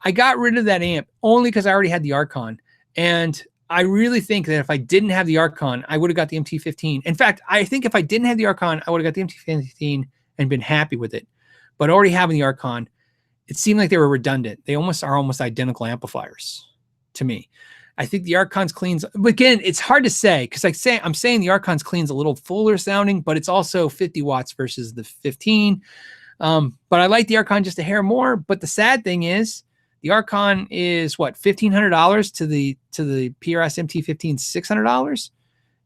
I got rid of that amp only because I already had the Archon. And I really think that if I didn't have the Archon, I would have got the MT15. In fact, I think if I didn't have the Archon, I would have got the MT15 and been happy with it. But already having the Archon, it seemed like they were redundant. They are almost identical amplifiers to me. I think the Archon's cleans. But again, it's hard to say, because I'm saying the Archon's clean's a little fuller sounding, but it's also 50 watts versus the 15. But I like the Archon just a hair more. But the sad thing is, the Archon is what, $1,500 to the PRS MT15 $600.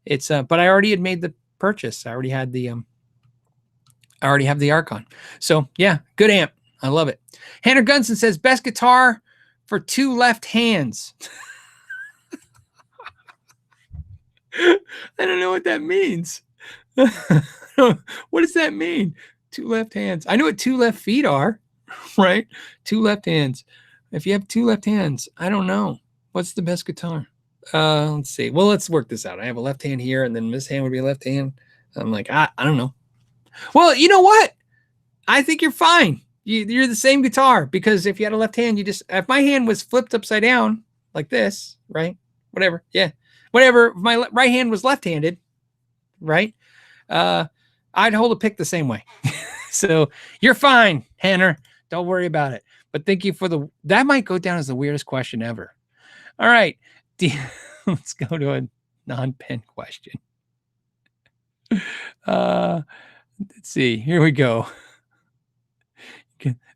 It's but I already had made the purchase. I already have the Archon. So yeah, good amp. I love it. Hannah Gunson says, best guitar for two left hands. I don't know what that means. What does that mean? Two left hands. I know what two left feet are, right? Two left hands. If you have two left hands, I don't know. What's the best guitar? Let's see. Well, let's work this out. I have a left hand here, and then this hand would be a left hand. I'm like, I don't know. Well, you know what? I think you're fine. You're the same guitar, because if you had a left hand, if my hand was flipped upside down like this, right? Whatever. Yeah. Whatever. If my right hand was left-handed, right? I'd hold a pick the same way. So you're fine, Hannah. Don't worry about it. But thank you for that might go down as the weirdest question ever. All right. Let's go to a non-pen question. Let's see. Here we go.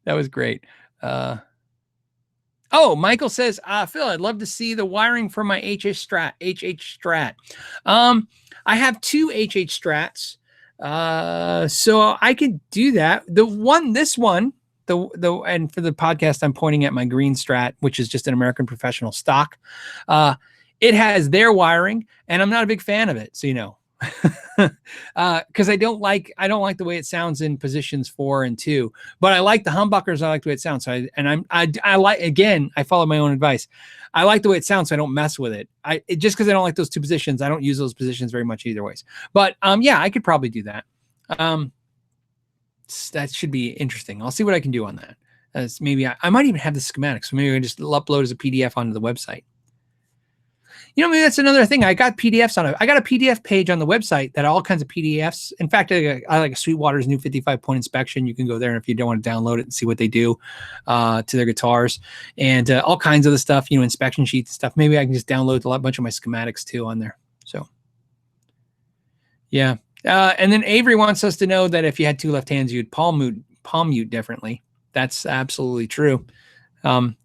That was great. Oh, Michael says, Phil, I'd love to see the wiring for my HH Strat. I have two HH Strats. So I could do that. This one, and for the podcast, I'm pointing at my green Strat, which is just an American Professional stock. It has their wiring, and I'm not a big fan of it. So, you know, because I don't like the way it sounds in positions 4 and 2, but I like the humbuckers. I like the way it sounds. So I like, again, I follow my own advice. I like the way it sounds, so I don't mess with it. Just because I don't like those two positions, I don't use those positions very much either ways. But yeah, I could probably do that. That should be interesting. I'll see what I can do on that. Maybe I might even have the schematics, so maybe I can just upload as a PDF onto the website. You know, maybe that's another thing. I got PDFs on it. I got a PDF page on the website that all kinds of PDFs. In fact, I like a Sweetwater's new 55-point inspection. You can go there, and if you don't want to download it and see what they do to their guitars and all kinds of the stuff, you know, inspection sheets and stuff. Maybe I can just download a bunch of my schematics too on there. So, yeah. And then Avery wants us to know that if you had two left hands, you'd palm mute differently. That's absolutely true. And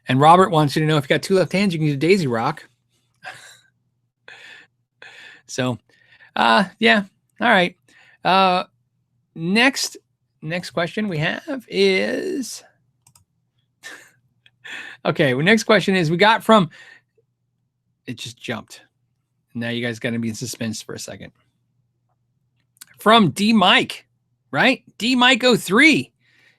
Robert wants you to know if you got two left hands, you can do Daisy Rock. So, yeah. All right. Next next question we have is, okay, well, next question is we got from, it just jumped. Now you guys got to be in suspense for a second. From D Mike, right? D Mike 03.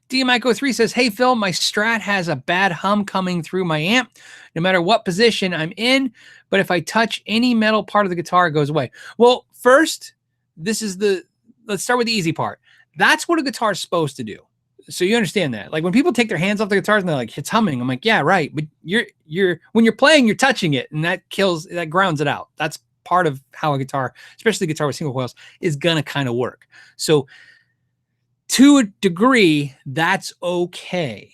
D Mike 03 says, hey, Phil, my Strat has a bad hum coming through my amp, no matter what position I'm in. But if I touch any metal part of the guitar, it goes away. Well, first, let's start with the easy part. That's what a guitar is supposed to do. So you understand that. Like when people take their hands off the guitars and they're like, it's humming. I'm like, yeah, right. But when you're playing, you're touching it, and that grounds it out. That's part of how a guitar, especially a guitar with single coils, is going to kind of work. So to a degree, that's okay.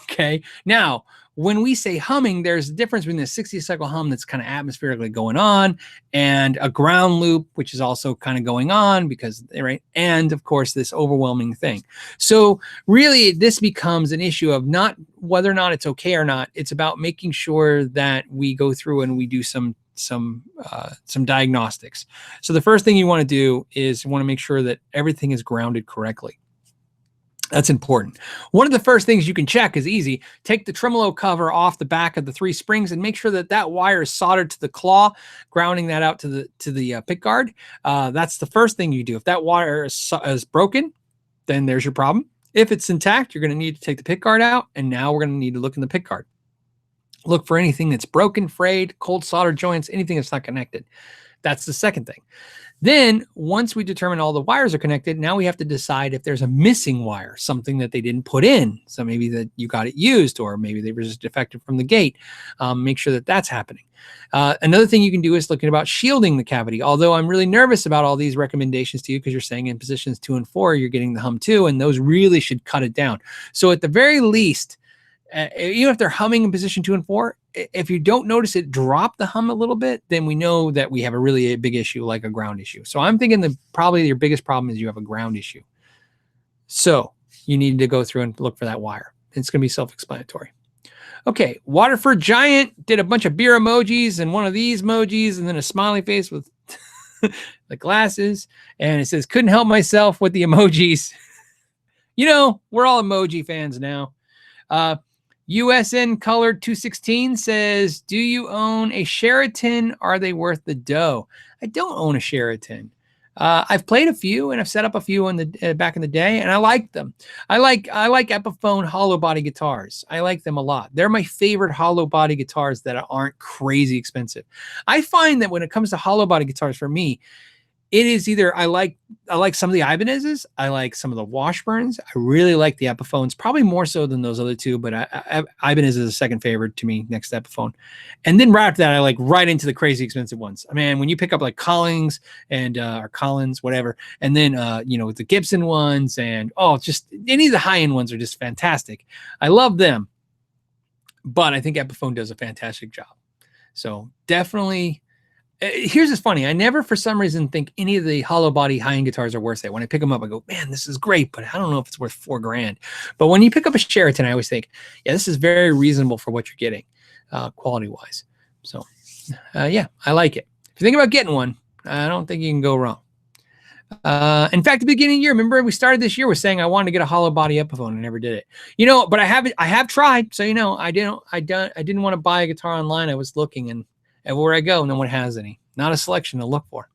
Okay. Now, when we say humming, there's a difference between the 60 cycle hum that's kind of atmospherically going on and a ground loop, which is also kind of going on because, right. And of course, this overwhelming thing. So really, this becomes an issue of not whether or not it's okay or not. It's about making sure that we go through and we do some diagnostics. So the first thing you want to do is you want to make sure that everything is grounded correctly. That's important. One of the first things you can check is easy. Take the tremolo cover off the back of the 3 springs and make sure that that wire is soldered to the claw, grounding that out to the pick guard. That's the first thing you do. If that wire is broken, then there's your problem. If it's intact, you're going to need to take the pick guard out, and now we're going to need to look in the pick guard. Look for anything that's broken, frayed, cold solder joints, anything that's not connected. That's the second thing. Then once we determine all the wires are connected, now we have to decide if there's a missing wire, something that they didn't put in. So maybe that you got it used, or maybe they were just defective from the gate. Make sure that that's happening. Another thing you can do is looking about shielding the cavity. Although I'm really nervous about all these recommendations to you, because you're saying in positions 2 and 4, you're getting the hum 2, and those really should cut it down. So at the very least, even if they're humming in position 2 and 4, if you don't notice it drop the hum a little bit, then we know that we have a big issue, like a ground issue. So I'm thinking probably your biggest problem is you have a ground issue. So you need to go through and look for that wire. It's going to be self-explanatory. Okay, Waterford Giant did a bunch of beer emojis and one of these emojis and then a smiley face with the glasses. And it says, couldn't help myself with the emojis. You know, we're all emoji fans now. USN Colored 216 says, do you own a Sheraton? Are they worth the dough? I don't own a Sheraton. I've played a few and I've set up a few in the back in the day, and I like them. I like Epiphone hollow body guitars. I like them a lot. They're my favorite hollow body guitars that aren't crazy expensive. I find that when it comes to hollow body guitars, for me, it is either I like some of the Ibanez's, I like some of the Washburns, I really like the Epiphones, probably more so than those other two, but Ibanez is a second favorite to me next to Epiphone. And then right after that, I like right into the crazy expensive ones. I mean, when you pick up like Collins and or Collins, whatever, and then you know, the Gibson ones, and just any of the high-end ones are just fantastic. I love them, but I think Epiphone does a fantastic job. So definitely. Here's what's funny. I never, for some reason, think any of the hollow body high-end guitars are worth it. When I pick them up, I go, man, this is great, but I don't know if it's worth $4,000. But when you pick up a Sheraton, I always think, yeah, this is very reasonable for what you're getting, quality-wise. So, yeah, I like it. If you think about getting one, I don't think you can go wrong. In fact, at the beginning of the year, remember we started this year with saying I wanted to get a hollow body Epiphone. I never did it. You know, but I have tried. So, you know, I didn't want to buy a guitar online. I was looking, and everywhere I go, no one has any. Not a selection to look for.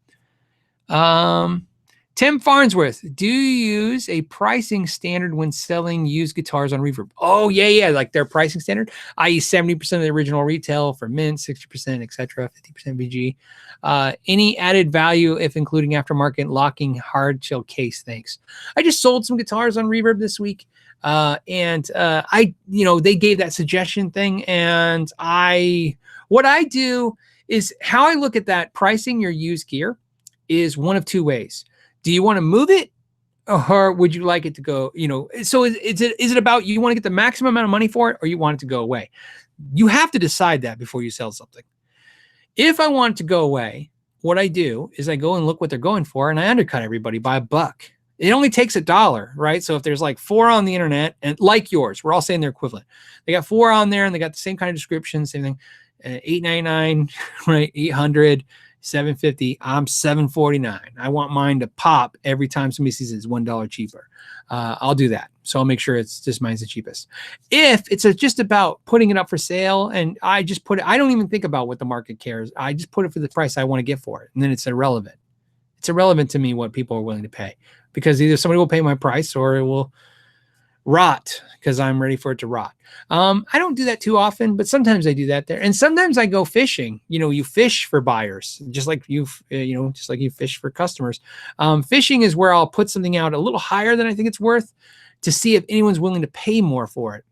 Tim Farnsworth, do you use a pricing standard when selling used guitars on Reverb? Oh, yeah, like their pricing standard, i.e. 70% of the original retail for mint, 60%, etc., 50% VG. Any added value if including aftermarket locking hard shell case? Thanks. I just sold some guitars on Reverb this week. And they gave that suggestion thing, and what I do is how I look at that pricing your used gear is one of two ways. Do you want to move it, or would you like it to go, so is it about you want to get the maximum amount of money for it, or you want it to go away? You have to decide that before you sell something. If I want it to go away, what I do is I go and look what they're going for, and I undercut everybody by $1. It only takes $1, right? So if there's like 4 on the internet, and like yours, we're all saying they're equivalent. They got 4 on there, and they got the same kind of description, same thing. $899, right? $800. $750. I'm $749. I want mine to pop every time somebody sees it's $1 cheaper. I'll do that. So I'll make sure it's just mine's the cheapest. If it's just about putting it up for sale and I just put it, I don't even think about what the market cares. I just put it for the price I want to get for it. And then it's irrelevant. It's irrelevant to me what people are willing to pay, because either somebody will pay my price or it will rot because I'm ready for it to rot. I don't do that too often, but sometimes I do that there. And sometimes I go fishing. You know, you fish for buyers, just like you fish for customers. Fishing is where I'll put something out a little higher than I think it's worth to see if anyone's willing to pay more for it.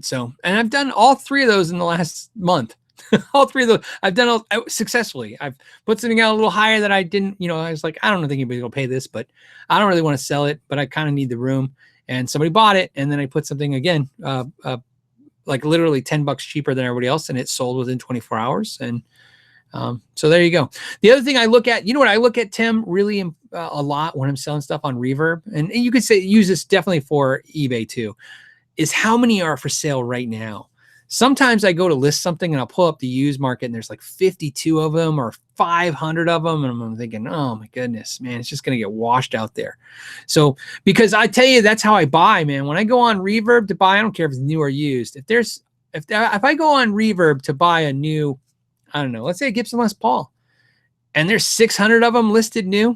So, and I've done all three of those in the last month. All three of those I've done all successfully. I've put something out a little higher that I didn't, I was like, I don't think anybody will pay this, but I don't really want to sell it, but I kind of need the room. And somebody bought it. And then I put something again, like literally $10 cheaper than everybody else. And it sold within 24 hours. And so there you go. The other thing I look at, what I look at, Tim, really a lot when I'm selling stuff on Reverb, and you could say use this definitely for eBay too, is how many are for sale right now. Sometimes I go to list something and I'll pull up the used market and there's like 52 of them or 500 of them. And I'm thinking, oh my goodness, man, it's just going to get washed out there. So, because I tell you, that's how I buy, man. When I go on Reverb to buy, I don't care if it's new or used. If I go on Reverb to buy a new, I don't know, let's say a Gibson Les Paul, and there's 600 of them listed new,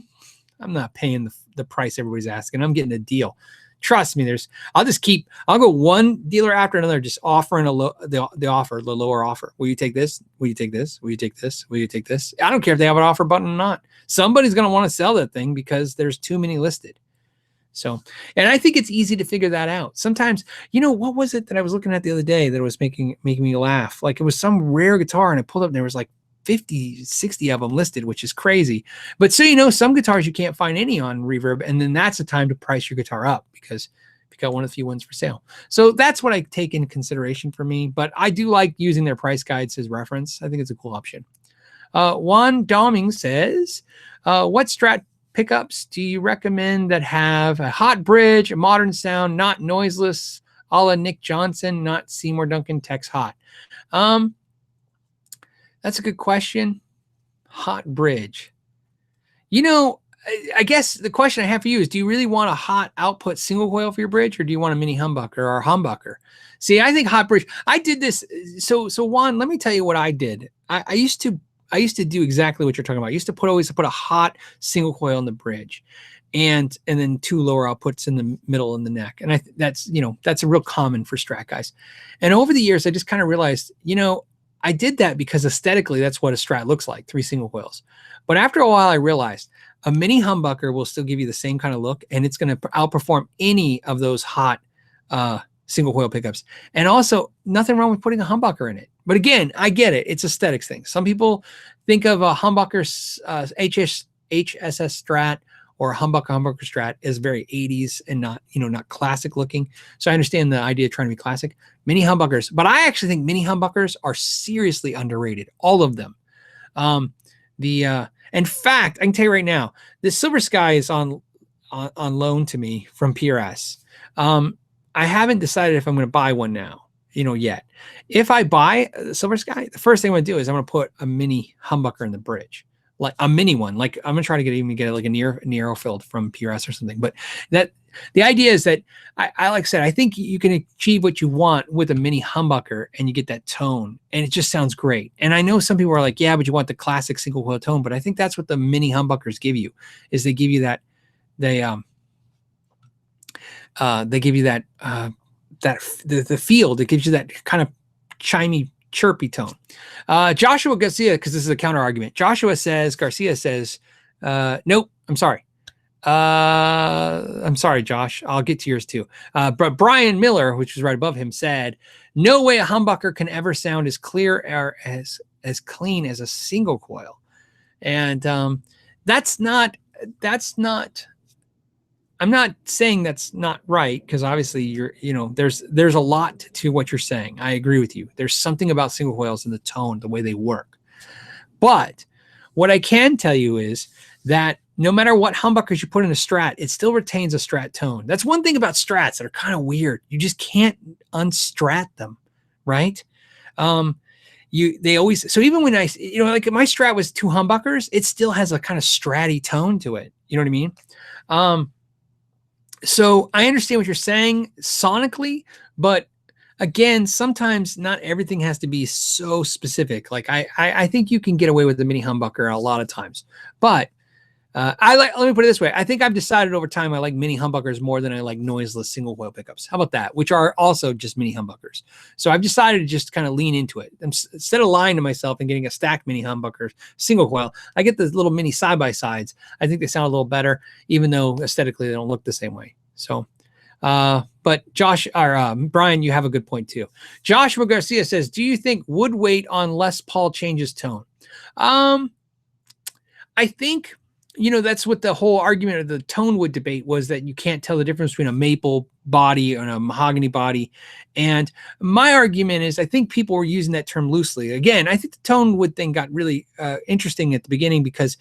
I'm not paying the price everybody's asking. I'm getting a deal. Trust me, I'll go one dealer after another, just offering the lower offer. Will you take this? Will you take this? Will you take this? Will you take this? I don't care if they have an offer button or not. Somebody's going to want to sell that thing because there's too many listed. So, and I think it's easy to figure that out. Sometimes, what was it that I was looking at the other day that was making me laugh? Like it was some rare guitar and I pulled up and there was like 50, 60 of them listed, which is crazy. But so, some guitars you can't find any on Reverb, and then that's the time to price your guitar up because you got one of the few ones for sale. So that's what I take into consideration for me, but I do like using their price guides as reference. I think it's a cool option. Juan Doming says, what Strat pickups do you recommend that have a hot bridge, a modern sound, not noiseless, a la Nick Johnson, not Seymour Duncan Tex Hot? That's a good question. Hot bridge. I guess the question I have for you is, do you really want a hot output single coil for your bridge, or do you want a mini humbucker or a humbucker? See, I think hot bridge, I did this. So Juan, let me tell you what I did. I used to do exactly what you're talking about. I used to always put a hot single coil in the bridge and then two lower outputs in the middle and the neck. And that's a real common for Strat guys. And over the years, I just kind of realized, I did that because aesthetically, that's what a Strat looks like, 3 single coils. But after a while, I realized a mini humbucker will still give you the same kind of look, and it's going to outperform any of those hot single coil pickups. And also, nothing wrong with putting a humbucker in it. But again, I get it. It's aesthetics thing. Some people think of a humbucker HH Strat or a humbucker Strat as very 80s and not classic looking. So I understand the idea of trying to be classic. Mini humbuckers, but I actually think mini humbuckers are seriously underrated. All of them. In fact, I can tell you right now, this Silver Sky is on loan to me from PRS. I haven't decided if I'm going to buy one now, yet. If I buy the Silver Sky, the first thing I'm going to do is I'm going to put a mini humbucker in the bridge. Like a mini one, like I'm gonna try to get like a Nero filled from PRS or something. But the idea is that I like I said, I think you can achieve what you want with a mini humbucker, and you get that tone, and it just sounds great. And I know some people are like, yeah, but you want the classic single coil tone. But I think that's what the mini humbuckers give you, is they give you that the feel. It gives you that kind of chimey, chirpy tone. Joshua Garcia, because this is a counter argument. Garcia says, nope, I'm sorry. I'm sorry, Josh. I'll get to yours too. But Brian Miller, which was right above him, said, no way a humbucker can ever sound as clear or as clean as a single coil. And that's not I'm not saying that's not right, because obviously there's a lot to what you're saying. I agree with you. There's something about single coils and the tone, the way they work. But what I can tell you is that no matter what humbuckers you put in a Strat, it still retains a Strat tone. That's one thing about Strats that are kind of weird. You just can't unstrat them, right? they always, so even when like my Strat was 2 humbuckers, it still has a kind of stratty tone to it. You know what I mean? So I understand what you're saying sonically, but again, sometimes not everything has to be so specific. Like I think you can get away with the mini humbucker a lot of times, but let me put it this way. I think I've decided over time I like mini humbuckers more than I like noiseless single coil pickups. How about that? Which are also just mini humbuckers. So I've decided to just kind of lean into it. Instead of lying to myself and getting a stacked mini humbucker single coil, I get the little mini side-by-sides. I think they sound a little better, even though aesthetically they don't look the same way. So, but Josh or Brian, you have a good point too. Joshua Garcia says, do you think wood weight on Les Paul changes tone? I think, that's what the whole argument of the tone wood debate was, that you can't tell the difference between a maple body and a mahogany body. And my argument is, I think people were using that term loosely. Again, I think the tone wood thing got really interesting at the beginning because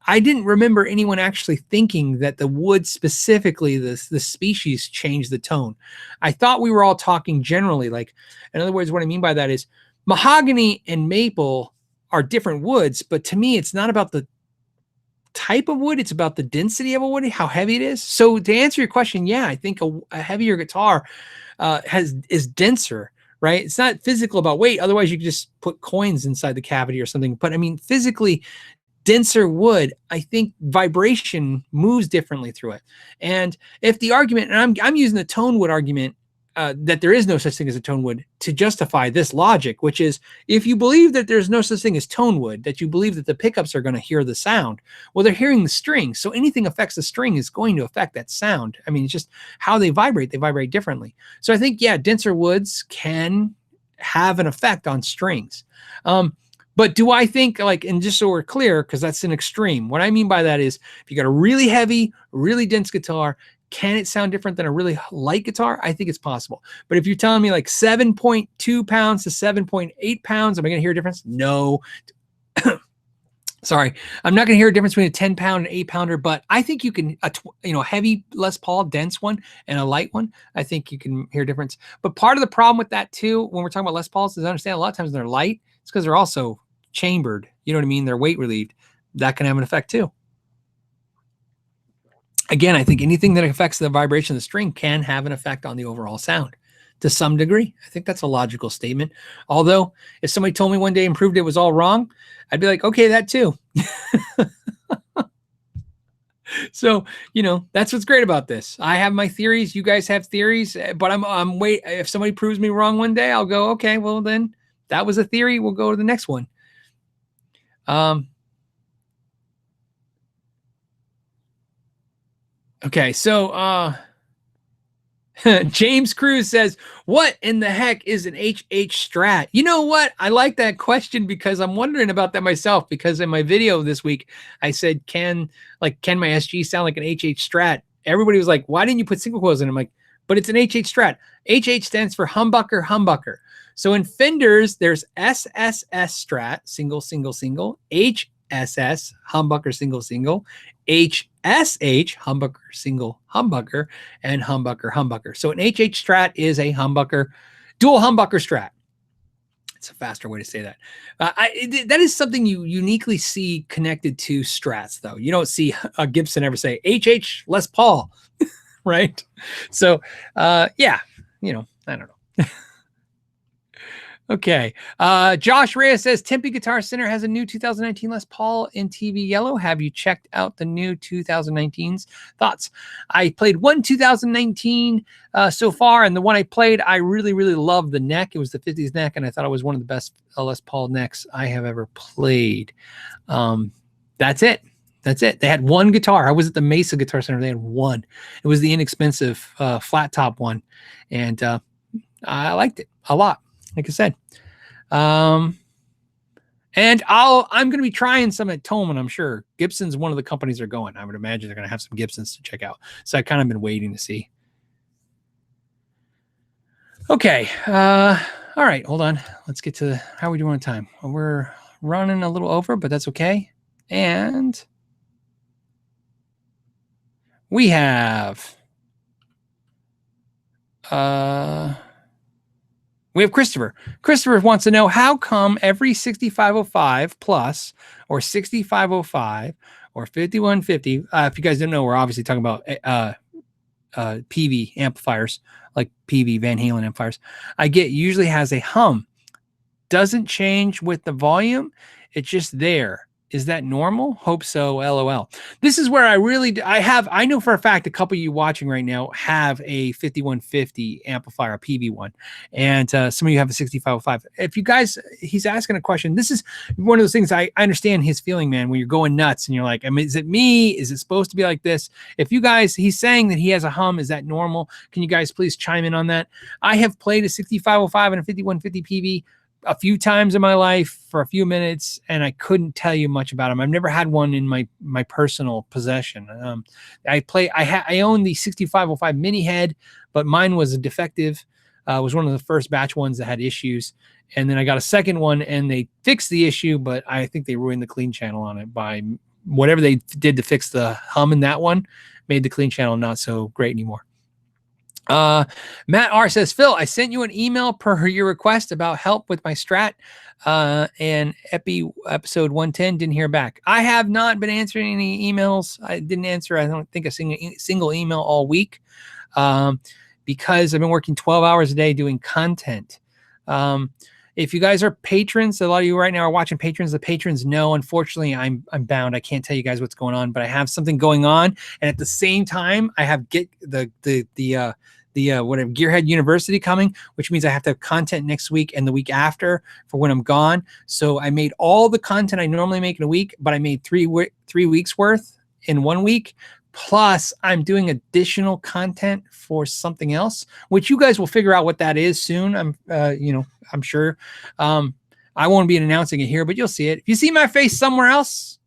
I didn't remember anyone actually thinking that the wood specifically, the species, changed the tone. I thought we were all talking generally. Like, in other words, what I mean by that is mahogany and maple are different woods, but to me, it's not about the type of wood, it's about the density of a wood, how heavy it is. So to answer your question, yeah, I think a heavier guitar is denser, right? It's not physical about weight. Otherwise, you could just put coins inside the cavity or something. But I mean, physically denser wood, I think vibration moves differently through it. And if the argument, and I'm using the tone wood argument, that there is no such thing as a tone wood to justify this logic, which is if you believe that there's no such thing as tone wood, that you believe that the pickups are going to hear the sound, well, they're hearing the string. So anything affects the string is going to affect that sound. I mean, it's just how they vibrate differently. So I think, yeah, denser woods can have an effect on strings. But do I think, like, and just so we're clear, because that's an extreme, what I mean by that is if you got a really heavy, really dense guitar, can it sound different than a really light guitar? I think it's possible. But if you're telling me like 7.2 pounds to 7.8 pounds, am I going to hear a difference? No. Sorry. I'm not going to hear a difference between a 10-pound and 8-pounder, but I think you can, a heavy Les Paul, dense one, and a light one, I think you can hear a difference. But part of the problem with that too, when we're talking about Les Pauls, is I understand a lot of times when they're light, it's because they're also chambered. You know what I mean? They're weight relieved. That can have an effect too. Again, I think anything that affects the vibration of the string can have an effect on the overall sound to some degree. I think that's a logical statement. Although, if somebody told me one day and proved it was all wrong, I'd be like, okay, that too. So, that's what's great about this. I have my theories. You guys have theories, but I'm wait. If somebody proves me wrong one day, I'll go, okay, well then that was a theory. We'll go to the next one. Okay, so James Cruz says, what in the heck is an HH Strat? You know what? I like that question because I'm wondering about that myself, because in my video this week, I said, can my SG sound like an HH Strat? Everybody was like, why didn't you put single coils in? I'm like, but it's an HH Strat. HH stands for humbucker. So in Fenders, there's SSS Strat, single, HSS, humbucker, single, HSH, humbucker, single, humbucker, and humbucker. So an HH Strat is a humbucker, dual humbucker Strat. It's a faster way to say that. That is something you uniquely see connected to Strats, though. You don't see a Gibson ever say HH Les Paul, right? So, yeah, I don't know. Okay. Josh Reyes says Tempe Guitar Center has a new 2019 Les Paul in TV yellow. Have you checked out the new 2019s? Thoughts? I played one 2019 so far, and the one I played, I really, really loved the neck. It was the 50s neck, and I thought it was one of the best Les Paul necks I have ever played. That's it. They had one guitar. I was at the Mesa Guitar Center. They had one. It was the inexpensive flat top one, and I liked it a lot. Like I said, and I'm going to be trying some at Tolman. I'm sure Gibson's one of the companies are going. I would imagine they're going to have some Gibsons to check out. So I've kind of been waiting to see. Okay. All right. Hold on. Let's get to how are we doing on time? We're running a little over, but that's okay. And we have We have Christopher. Christopher wants to know, how come every 6505 plus or 6505 or 5150, if you guys don't know, we're obviously talking about Peavey amplifiers, like Peavey Van Halen amplifiers, I get usually has a hum. Doesn't change with the volume. It's just there. Is that normal? Hope so. LOL. This is where I know for a fact a couple of you watching right now have a 5150 amplifier, a Peavey one, and some of you have a 6505. If you guys, he's asking a question. This is one of those things I understand his feeling, man, when you're going nuts and you're like, I mean, is it me? Is it supposed to be like this? If you guys, he's saying that he has a hum. Is that normal? Can you guys please chime in on that? I have played a 6505 and a 5150 Peavey a few times in my life for a few minutes, and I couldn't tell you much about them. I've never had one in my personal possession. I own the 6505 mini head, but mine was a defective. Was one of the first batch ones that had issues, and then I got a second one, and they fixed the issue, but I think they ruined the clean channel on it by whatever they did to fix the hum in that one, made the clean channel not so great anymore. Matt R says, Phil, I sent you an email per your request about help with my Strat and episode 110. Didn't hear back. I have not been answering any emails. I didn't answer, I don't think, a single email all week because I've been working 12 hours a day doing content. If you guys are patrons, a lot of you right now are watching patrons. The patrons know, unfortunately, I'm bound. I can't tell you guys what's going on, but I have something going on, and at the same time, I have whatever Gearhead University coming, which means I have to have content next week and the week after for when I'm gone. So I made all the content I normally make in a week, but I made 3 weeks worth in 1 week. Plus, I'm doing additional content for something else, which you guys will figure out what that is soon. I'm sure. I won't be announcing it here, but you'll see it. If you see my face somewhere else,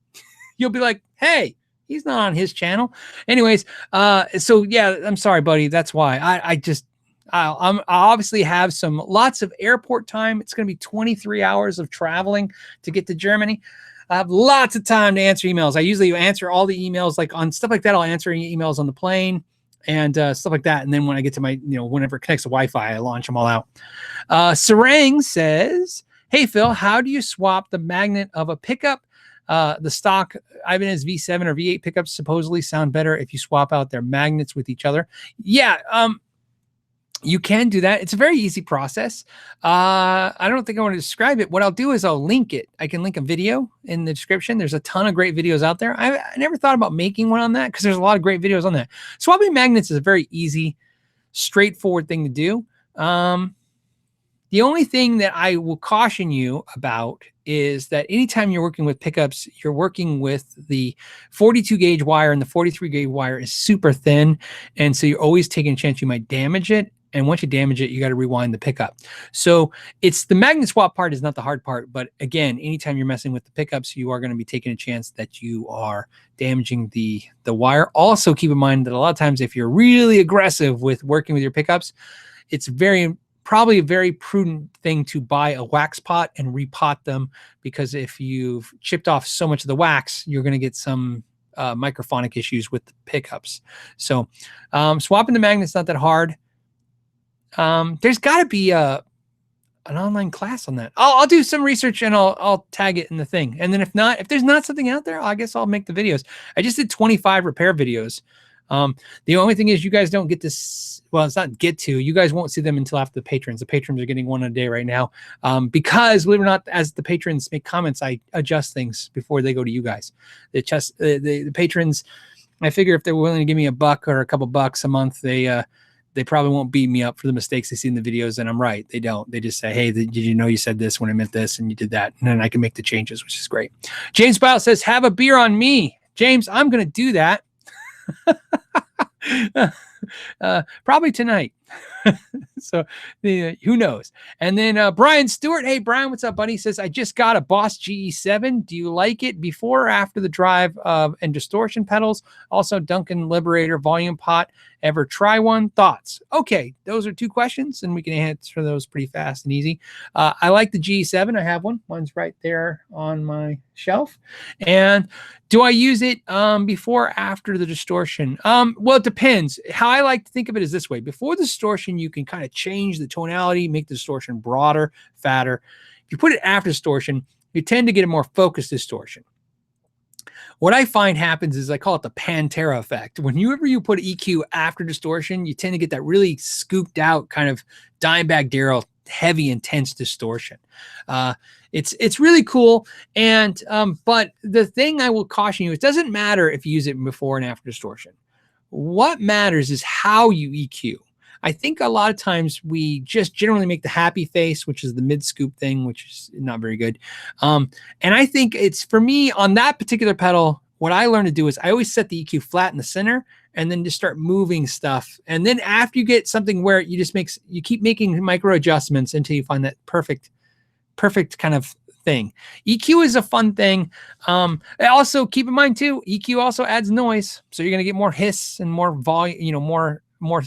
you'll be like, hey, he's not on his channel. Anyways, so yeah, I'm sorry, buddy. That's why I obviously have lots of airport time. It's going to be 23 hours of traveling to get to Germany. I have lots of time to answer emails. I usually answer all the emails, like on stuff like that. I'll answer any emails on the plane and stuff like that. And then when I get to my, whenever it connects to Wi-Fi, I launch them all out. Sarang says, hey, Phil, how do you swap the magnet of a pickup? The stock Ibanez V7 or V8 pickups supposedly sound better if you swap out their magnets with each other. Yeah, you can do that. It's a very easy process. I don't think I want to describe it. What I'll do is I'll link it. I can link a video in the description. There's a ton of great videos out there. I never thought about making one on that because there's a lot of great videos on that. Swapping magnets is a very easy, straightforward thing to do. The only thing that I will caution you about is that anytime you're working with pickups, you're working with the 42 gauge wire, and the 43 gauge wire is super thin. And so you're always taking a chance you might damage it. And once you damage it, you got to rewind the pickup. So it's the magnet swap part is not the hard part. But again, anytime you're messing with the pickups, you are going to be taking a chance that you are damaging the wire. Also keep in mind that a lot of times if you're really aggressive with working with your pickups, it's probably a very prudent thing to buy a wax pot and repot them, because if you've chipped off so much of the wax, you're going to get some microphonic issues with the pickups. So swapping the magnet's not that hard. There's got to be an online class on that. I'll do some research and I'll tag it in the thing. And then if there's not something out there, I guess I'll make the videos. I just did 25 repair videos. The only thing is you guys don't get this. Well, it's not get to. You guys won't see them until after the patrons. The patrons are getting one a day right now. Because believe it or not, as the patrons make comments, I adjust things before they go to you guys. The patrons, I figure if they're willing to give me $1 or a couple bucks a month, they probably won't beat me up for the mistakes they see in the videos. And I'm right. They don't. They just say, hey, did you know you said this when I meant this and you did that? And then I can make the changes, which is great. James Bile says, have a beer on me. James, I'm going to do that. Probably tonight. So who knows? And then Brian Stewart, hey Brian, what's up, buddy? He says, I just got a Boss GE7. Do you like it before or after the drive and distortion pedals? Also Duncan Liberator volume pot. Ever try one? Thoughts? Okay, those are 2 questions and we can answer those pretty fast and easy. I like the GE7. I have one. One's right there on my shelf. And do I use it before or after the distortion? Well, it depends. How I like to think of it is this way. Before the distortion, you can kind of change the tonality, make the distortion broader, fatter. If you put it after distortion, you tend to get a more focused distortion. What I find happens is I call it the Pantera effect. Whenever you put EQ after distortion, you tend to get that really scooped out kind of Dimebag Darrell, heavy, intense distortion. It's really cool. And but the thing I will caution you, it doesn't matter if you use it before and after distortion. What matters is how you EQ. I think a lot of times we just generally make the happy face, which is the mid scoop thing, which is not very good. And I think it's, for me, on that particular pedal, what I learned to do is I always set the EQ flat in the center and then just start moving stuff. And then after you get something where you just you keep making micro adjustments until you find that perfect kind of thing. EQ is a fun thing. Also keep in mind too, EQ also adds noise. So you're going to get more hiss and more volume, more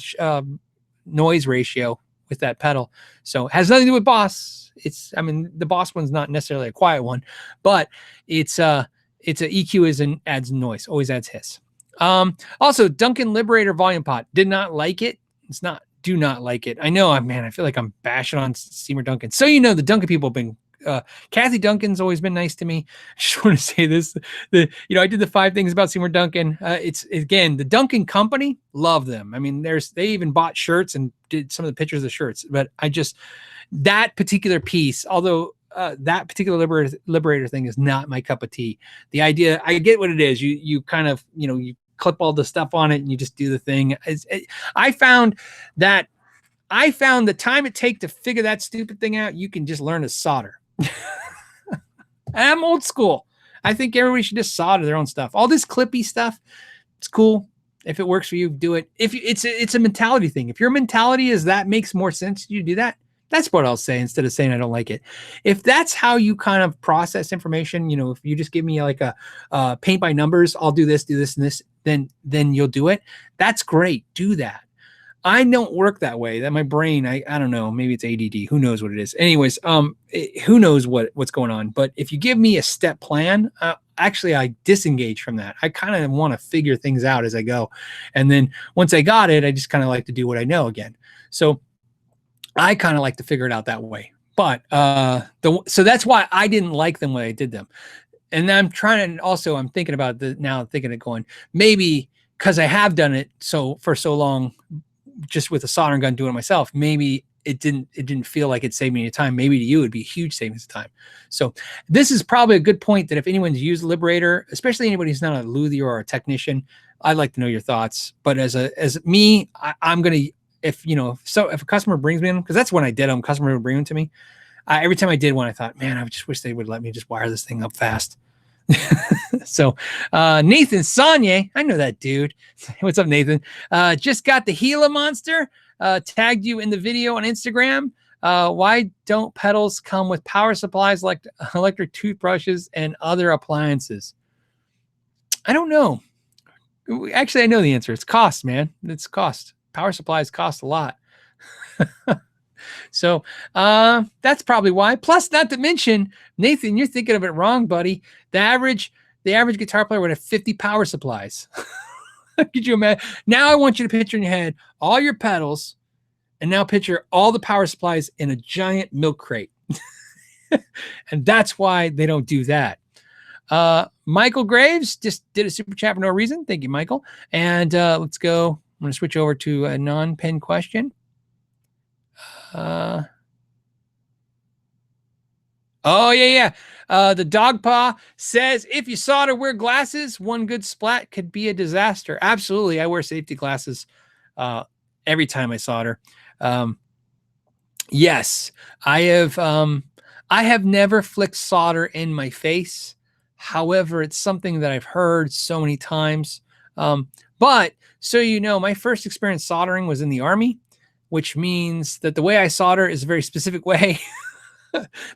noise ratio with that pedal. So it has nothing to do with Boss. The Boss one's not necessarily a quiet one, but it's a EQ adds noise, always adds hiss. Also Duncan Liberator volume pot, did not like it. Do not like it. I know, man, I feel like I'm bashing on Seymour Duncan. So, the Duncan people have been, Kathy Duncan's always been nice to me. I just want to say this, I did the 5 things about Seymour Duncan. It's, again, the Duncan company, love them. I mean, they even bought shirts and did some of the pictures of the shirts, but that particular piece, although that particular liberator thing is not my cup of tea. The idea, I get what it is. You kind of, you clip all the stuff on it and you just do the thing. I found the time it takes to figure that stupid thing out, you can just learn to solder. I'm old school. I think everybody should just solder their own stuff. All this clippy stuff, it's cool. If it works for you, do it. If it's a mentality thing. If your mentality is that makes more sense, you do that. That's what I'll say instead of saying I don't like it. If that's how you kind of process information, if you just give me like a paint by numbers, I'll do this, and this, then you'll do it. That's great. Do that. I don't work that way. That my brain, I don't know, maybe it's ADD. Who knows what it is? Anyways, who knows what's going on? But if you give me a step plan, actually I disengage from that. I kind of want to figure things out as I go. And then once I got it, I just kind of like to do what I know again. So I kind of like to figure it out that way. But so that's why I didn't like them when I did them. And then I'm thinking about going, maybe because I have done it for so long, just with a soldering gun doing it myself, maybe it didn't feel like it saved me any time. Maybe to you, it'd be a huge savings of time. So this is probably a good point that if anyone's used Liberator, especially anybody who's not a luthier or a technician, I'd like to know your thoughts. But as me, I'm going to, if a customer brings me in, because that's when I did them, customer would bring them to me. Every time I did one, I thought, man, I just wish they would let me just wire this thing up fast. So Nathan Saunier, I know that dude. What's up, Nathan? Just got the Gila Monster. Tagged you in the video on Instagram. Why don't pedals come with power supplies like electric toothbrushes and other appliances? I don't know. Actually, I know the answer. It's cost, man. It's cost. Power supplies cost a lot. So that's probably why. Plus, not to mention, Nathan, you're thinking of it wrong, buddy. The average guitar player would have 50 power supplies. Could you imagine? Now I want you to picture in your head all your pedals, and now picture all the power supplies in a giant milk crate. And that's why they don't do that. Michael Graves just did a super chat for no reason. Thank you, Michael. And let's go. I'm going to switch over to a non-pen question. Oh, yeah. The dog paw says, if you solder, wear glasses. One good splat could be a disaster. Absolutely. I wear safety glasses every time I solder. Yes, I have never flicked solder in my face. However, it's something that I've heard so many times. But so my first experience soldering was in the Army, which means that the way I solder is a very specific way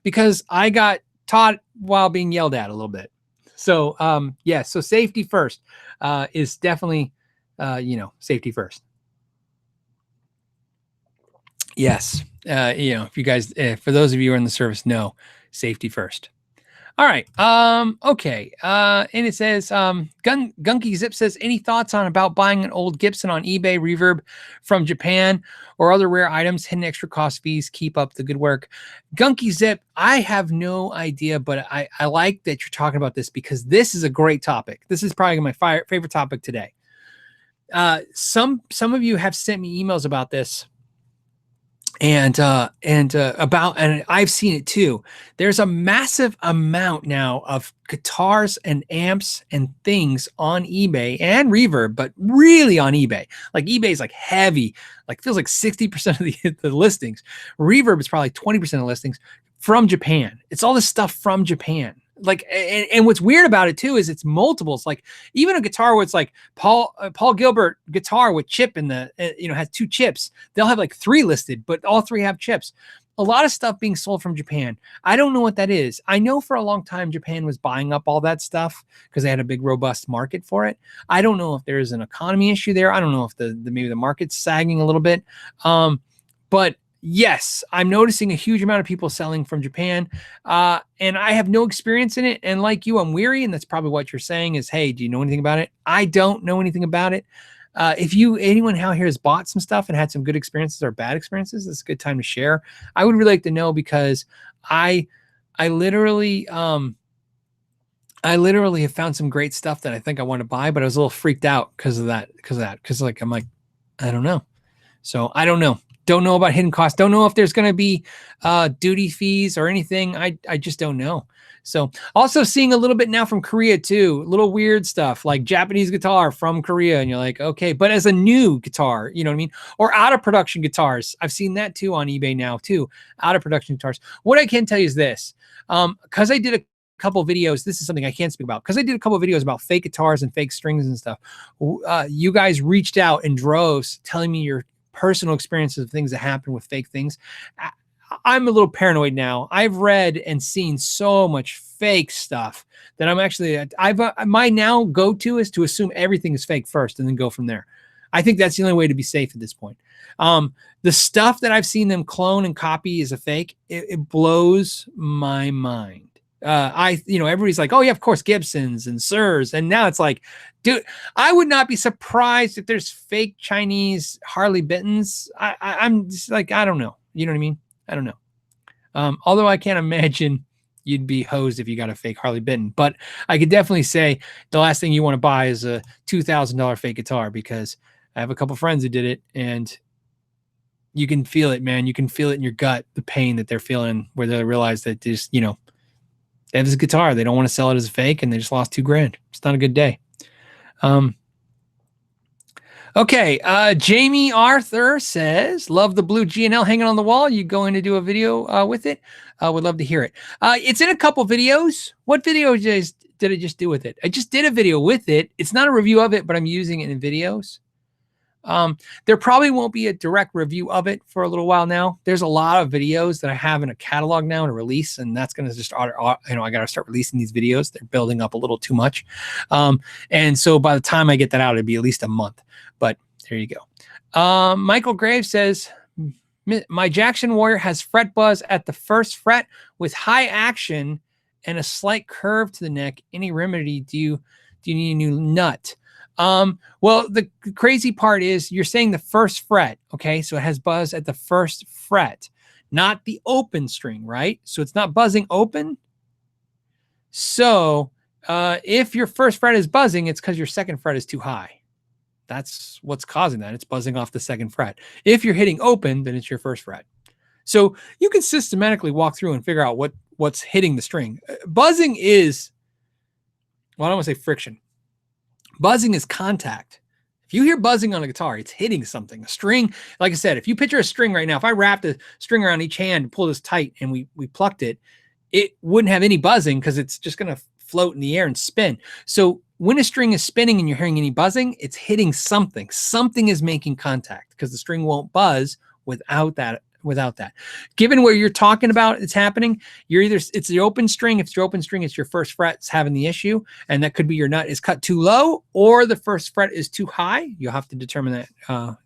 because I got taught while being yelled at a little bit. So, so safety first is definitely, safety first. Yes. If you guys, for those of you who are in the service, know safety first. All right. Okay. And it says, Gunky Zip says, any thoughts on about buying an old Gibson on eBay Reverb from Japan or other rare items, hidden extra cost fees, keep up the good work? Gunky Zip, I have no idea, but I like that you're talking about this because this is a great topic. This is probably my favorite topic today. Some of you have sent me emails about this. And I've seen it too. There's a massive amount now of guitars and amps and things on eBay and Reverb, but really on eBay. Like eBay is like heavy, like feels like 60% of the listings. Reverb is probably 20% of listings from Japan. It's all this stuff from Japan. Like, and what's weird about it too is it's multiples. Like even a guitar where it's like Paul Gilbert guitar with chip in the, has 2 chips. They'll have like 3 listed, but all 3 have chips. A lot of stuff being sold from Japan. I don't know what that is. I know for a long time Japan was buying up all that stuff because they had a big robust market for it. I don't know if there's an economy issue there. I don't know if maybe the market's sagging a little bit. But yes, I'm noticing a huge amount of people selling from Japan, and I have no experience in it. And like you, I'm weary, and that's probably what you're saying is, hey, do you know anything about it? I don't know anything about it. If anyone out here has bought some stuff and had some good experiences or bad experiences, it's a good time to share. I would really like to know because I literally have found some great stuff that I think I want to buy, but I was a little freaked out because of that. Because like I'm like, I don't know. So I don't know. Don't know about hidden costs. Don't know if there's going to be duty fees or anything. I just don't know. So also seeing a little bit now from Korea too, little weird stuff like Japanese guitar from Korea. And you're like, okay, but as a new guitar, you know what I mean? Or out of production guitars. I've seen that too on eBay now too, out of production guitars. What I can tell you is this, because I did a couple of videos, this is something I can't speak about because I did a couple of videos about fake guitars and fake strings and stuff. You guys reached out in droves telling me your personal experiences of things that happen with fake things. I'm a little paranoid now. I've read and seen so much fake stuff that I'm actually, my now go-to is to assume everything is fake first and then go from there. I think that's the only way to be safe at this point. The stuff that I've seen them clone and copy is a fake. It blows my mind. Everybody's like, oh yeah, of course, Gibsons and Sirs. And now it's like, dude, I would not be surprised if there's fake Chinese Harley Bittons. I'm just like, I don't know. You know what I mean? I don't know. Although I can't imagine you'd be hosed if you got a fake Harley Benton, but I could definitely say the last thing you want to buy is a $2,000 fake guitar because I have a couple friends who did it and you can feel it, man. You can feel it in your gut, the pain that they're feeling where they realize that just, they have this guitar. They don't want to sell it as a fake and they just lost $2,000. It's not a good day. Okay. Jamie Arthur says, love the blue G&L hanging on the wall. You going to do a video with it? Would love to hear it. It's in a couple videos. What video did I just do with it? I just did a video with it. It's not a review of it, but I'm using it in videos. There probably won't be a direct review of it for a little while now. There's a lot of videos that I have in a catalog now to release, and that's going to just, I got to start releasing these videos. They're building up a little too much. And so by the time I get that out, it'd be at least a month, but there you go. Michael Graves says, my Jackson Warrior has fret buzz at the first fret with high action and a slight curve to the neck. Any remedy? Do you need a new nut? Well, the crazy part is you're saying the first fret. Okay. So it has buzz at the first fret, not the open string, right? So it's not buzzing open. So, if your first fret is buzzing, it's because your second fret is too high. That's what's causing that. It's buzzing off the second fret. If you're hitting open, then it's your first fret. So you can systematically walk through and figure out what's hitting the string. Buzzing is, well, I don't want to say friction. Buzzing is contact. If you hear buzzing on a guitar, it's hitting something. A string, like I said, if you picture a string right now, if I wrapped a string around each hand and pulled this tight and we plucked it, it wouldn't have any buzzing because it's just going to float in the air and spin. So when a string is spinning and you're hearing any buzzing, it's hitting something. Something is making contact because the string won't buzz without that. Given where you're talking about it's happening, it's the open string. If it's your open string, it's your first fret's having the issue, and that could be your nut is cut too low or the first fret is too high. You'll have to determine that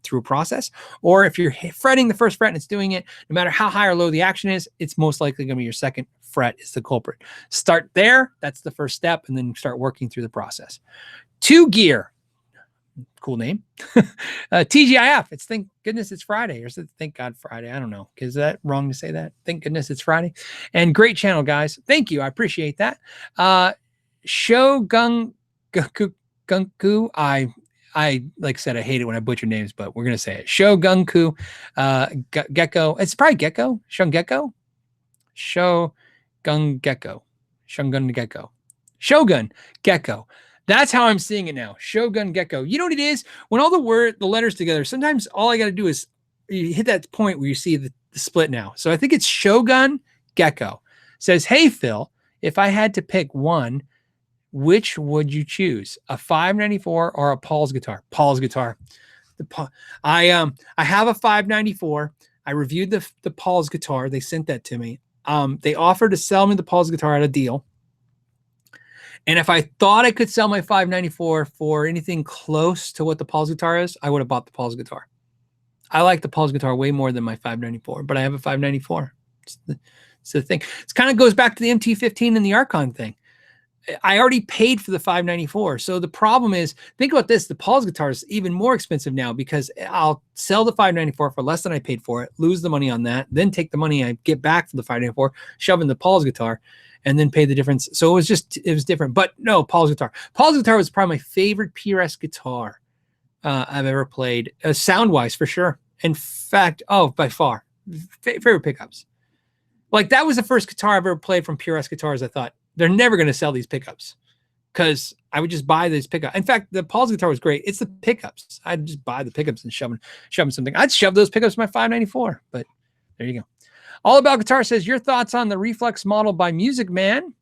through a process. Or if you're fretting the first fret and it's doing it, no matter how high or low the action is, it's most likely going to be your second fret is the culprit. Start there. That's the first step, and then start working through the process. 2 gear. Cool name. TGIF. It's thank goodness it's Friday, or is it thank God Friday? I don't know. Is that wrong to say that? Thank goodness it's Friday. And great channel, guys. Thank you. I appreciate that. Shogun Gunku. I like I said, I hate it when I butcher names, but we're gonna say it. Shogunku Gecko. It's probably Gecko. Shungecko. Shogun Gecko. Shogun Gecko. Shogun Gecko. That's how I'm seeing it now. Shogun Gecko. You know what it is? When all the letters together, sometimes all I got to do is you hit that point where you see the split now. So I think it's Shogun Gecko. Says, hey, Phil, if I had to pick one, which would you choose? A 594 or a Paul's guitar? Paul's guitar. I have a 594. I reviewed the Paul's guitar. They sent that to me. They offered to sell me the Paul's guitar at a deal. And if I thought I could sell my 594 for anything close to what the Paul's guitar is, I would have bought the Paul's guitar. I like the Paul's guitar way more than my 594, but I have a 594. It's the thing. It kind of goes back to the MT15 and the Archon thing. I already paid for the 594. So the problem is, think about this. The Paul's guitar is even more expensive now because I'll sell the 594 for less than I paid for it, lose the money on that, then take the money I get back for the 594, shove in the Paul's guitar, and then pay the difference. So it was different. But no, Paul's guitar. Paul's guitar was probably my favorite PRS guitar I've ever played, sound-wise for sure. In fact, by far, favorite pickups. Like that was the first guitar I've ever played from PRS Guitars. I thought they're never going to sell these pickups because I would just buy these pickups. In fact, the Paul's guitar was great. It's the pickups. I'd just buy the pickups and shove them something. I'd shove those pickups in my 594, but there you go. All About Guitar says, your thoughts on the Reflex model by Music Man?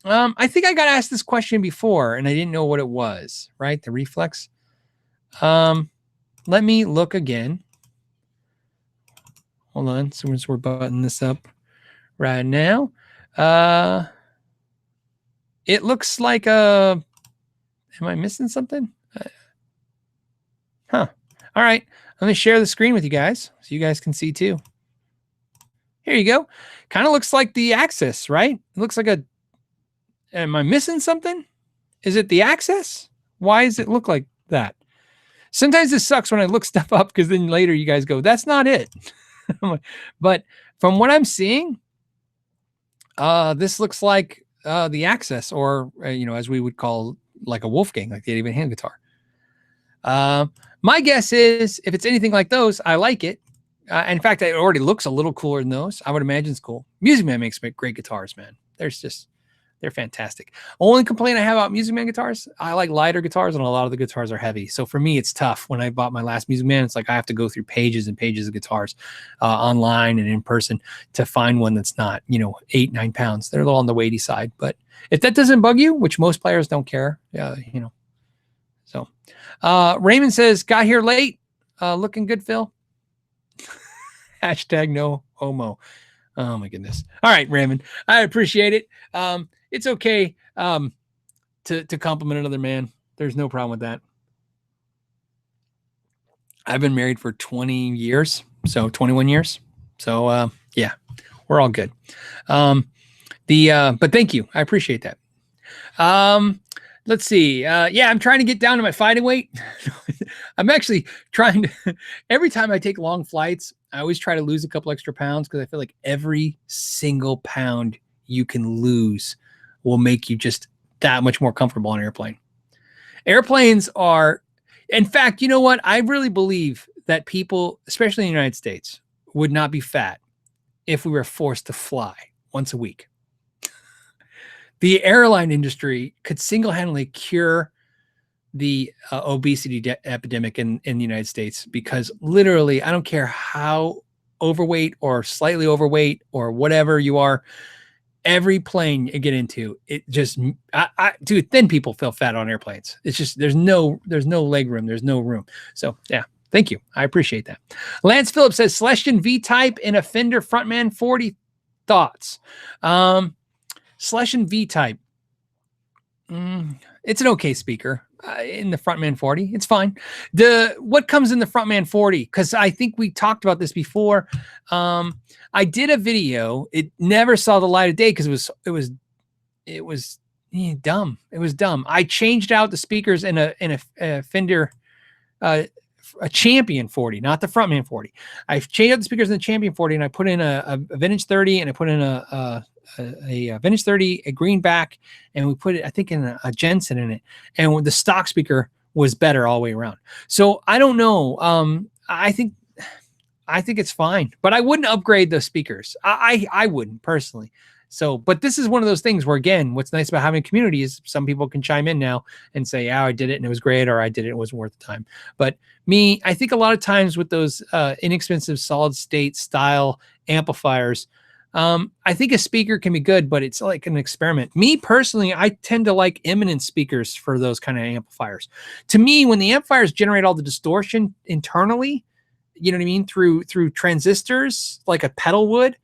I think I got asked this question before and I didn't know what it was, right? The Reflex. Let me look again. Hold on. So we're buttoning this up right now. It looks like am I missing something? All right. Let me share the screen with you guys so you guys can see too. Here you go. Kind of looks like the Axis, right? It looks like am I missing something? Is it the Axis? Why does it look like that? Sometimes this sucks when I look stuff up because then later you guys go, that's not it. But from what I'm seeing, this looks like the Axis, or, as we would call like a Wolfgang, like the 8-bit hand guitar. My guess is if it's anything like those, I like it. In fact, it already looks a little cooler than those. I would imagine it's cool. Music Man makes great guitars, man. They're fantastic. Only complaint I have about Music Man guitars, I like lighter guitars, and a lot of the guitars are heavy. So for me, it's tough. When I bought my last Music Man, it's like I have to go through pages and pages of guitars online and in person to find one that's not, 8-9 pounds. They're a little on the weighty side. But if that doesn't bug you, which most players don't care, So Raymond says, got here late. Looking good, Phil. Hashtag no homo. Oh my goodness. All right, Raymond. I appreciate it. It's okay to compliment another man. There's no problem with that. I've been married for 20 years, so 21 years. So yeah, we're all good. But thank you. I appreciate that. Let's see. Yeah, I'm trying to get down to my fighting weight. I'm actually trying to, every time I take long flights, I always try to lose a couple extra pounds because I feel like every single pound you can lose will make you just that much more comfortable on an airplane. Airplanes are, in fact, you know what? I really believe that people, especially in the United States, would not be fat if we were forced to fly once a week. The airline industry could single-handedly cure the obesity epidemic in the United States, because literally, I don't care how overweight or slightly overweight or whatever you are, every plane you get into, it just, dude, thin people feel fat on airplanes. It's just, there's no leg room. There's no room. So yeah, thank you. I appreciate that. Lance Phillips says, Celestion V-Type in a Fender Frontman 40 thoughts. Celestion V-Type. It's an okay speaker in the Frontman 40. It's fine. What comes in the Frontman 40? Because I think we talked about this before. I did a video. It never saw the light of day because it was dumb. It was dumb. I changed out the speakers in a Fender, a Champion 40, not the Frontman 40. I changed out the speakers in the Champion 40, and I put in a Vintage 30, and I put in a Vintage 30, a greenback, and we put it, I think, in a Jensen in it. And the stock speaker was better all the way around. So I don't know. I think it's fine, but I wouldn't upgrade the speakers. I wouldn't personally. So, but this is one of those things where, again, what's nice about having a community is some people can chime in now and say, yeah, I did it and it was great, or I did it, it wasn't worth the time. But me, I think a lot of times with those inexpensive solid state style amplifiers, I think a speaker can be good, but it's like an experiment. Me personally, I tend to like imminent speakers for those kind of amplifiers. To me, when the amplifiers generate all the distortion internally, you know what I mean, through transistors like a pedal would,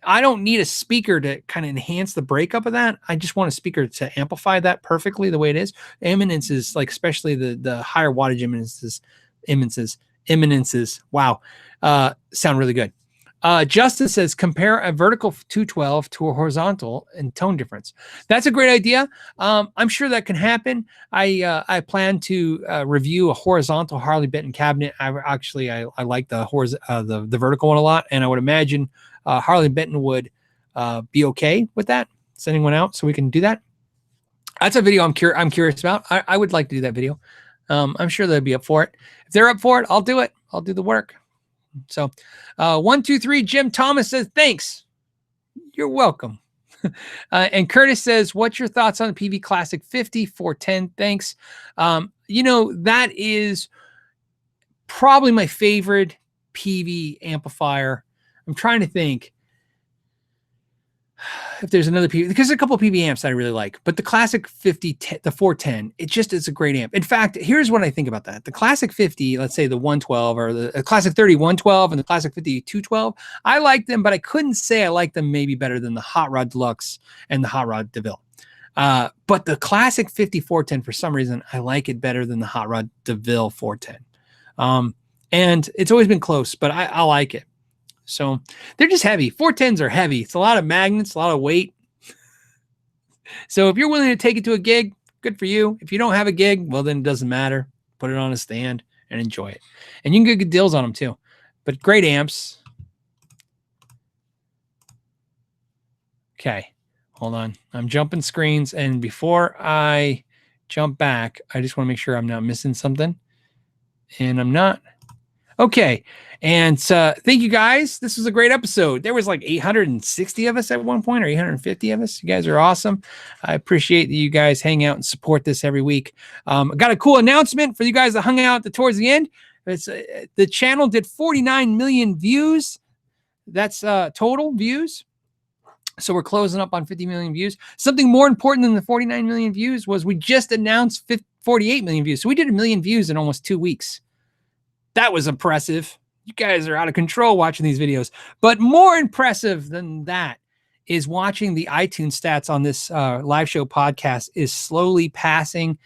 I don't need a speaker to kind of enhance the breakup of that. I just want a speaker to amplify that perfectly the way it is. Eminences, like especially the higher wattage eminences, wow, sound really good. Justin says, compare a vertical 212 to a horizontal and tone difference. That's a great idea. I'm sure that can happen. I plan to review a horizontal Harley Benton cabinet. I like the vertical one a lot, and I would imagine Harley Benton would be okay with that, sending one out so we can do that. That's a video I'm curious about. I would like to do that video. I'm sure they'll be up for it. If they're up for it, I'll do it. I'll do the work. So 123 Jim Thomas says, thanks. You're welcome. And Curtis says, what's your thoughts on the Peavey Classic 50 410? Thanks. That is probably my favorite Peavey amplifier. I'm trying to think if there's another Peavey, because there's a couple of Peavey amps that I really like, but the Classic 50, the 410, it just is a great amp. In fact, here's what I think about that. The Classic 50, let's say the 112, or the Classic 30 112 and the Classic 50 212, I like them, but I couldn't say I like them maybe better than the Hot Rod Deluxe and the Hot Rod DeVille. But the Classic 50 410, for some reason, I like it better than the Hot Rod DeVille 410. And it's always been close, but I like it. So they're just heavy. 410s are heavy. It's a lot of magnets, a lot of weight. So if you're willing to take it to a gig, good for you. If you don't have a gig, well, then it doesn't matter. Put it on a stand and enjoy it. And you can get good deals on them too. But great amps. Okay, hold on. I'm jumping screens. And before I jump back, I just want to make sure I'm not missing something. And I'm not. Okay. And thank you guys. This was a great episode. There was like 860 of us at one point, or 850 of us. You guys are awesome. I appreciate that you guys hang out and support this every week. I got a cool announcement for you guys that hung out towards the end. It's the channel did 49 million views. That's total views. So we're closing up on 50 million views. Something more important than the 49 million views was we just announced 48 million views. So we did 1 million views in almost 2 weeks. That was impressive. You guys are out of control watching these videos. But more impressive than that is watching the iTunes stats on this live show podcast is slowly passing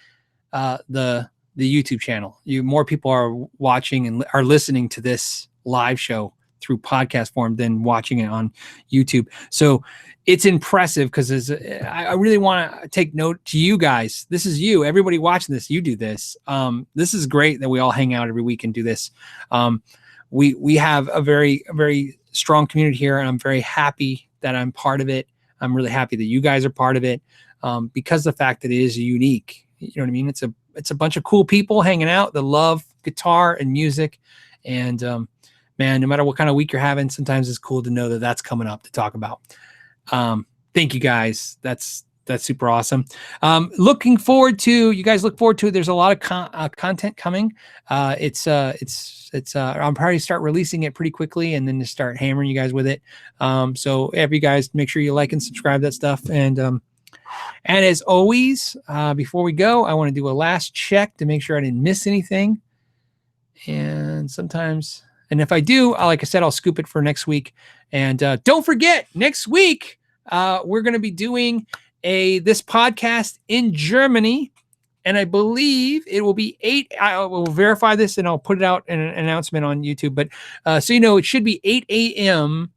the YouTube channel. More people are watching and are listening to this live show through podcast form than watching it on YouTube. So it's impressive because I really want to take note to you guys. This is you, everybody watching this. You do this. This is great that we all hang out every week and do this. We have a very strong community here, and I'm very happy that I'm part of it. I'm really happy that you guys are part of it because the fact that it is unique. You know what I mean? It's a bunch of cool people hanging out that love guitar and music, and man, no matter what kind of week you're having, sometimes it's cool to know that that's coming up to talk about. Thank you guys. That's super awesome. Looking forward to you guys. Look forward to it. There's a lot of content coming. I'll probably start releasing it pretty quickly and then just start hammering you guys with it. So every guys, make sure you like and subscribe that stuff. And as always, before we go, I want to do a last check to make sure I didn't miss anything. And if I do, like I said, I'll scoop it for next week. And don't forget, next week, we're going to be doing this podcast in Germany, and I believe it will be 8. I will verify this and I'll put it out in an announcement on YouTube. But so you know, it should be 8 a.m.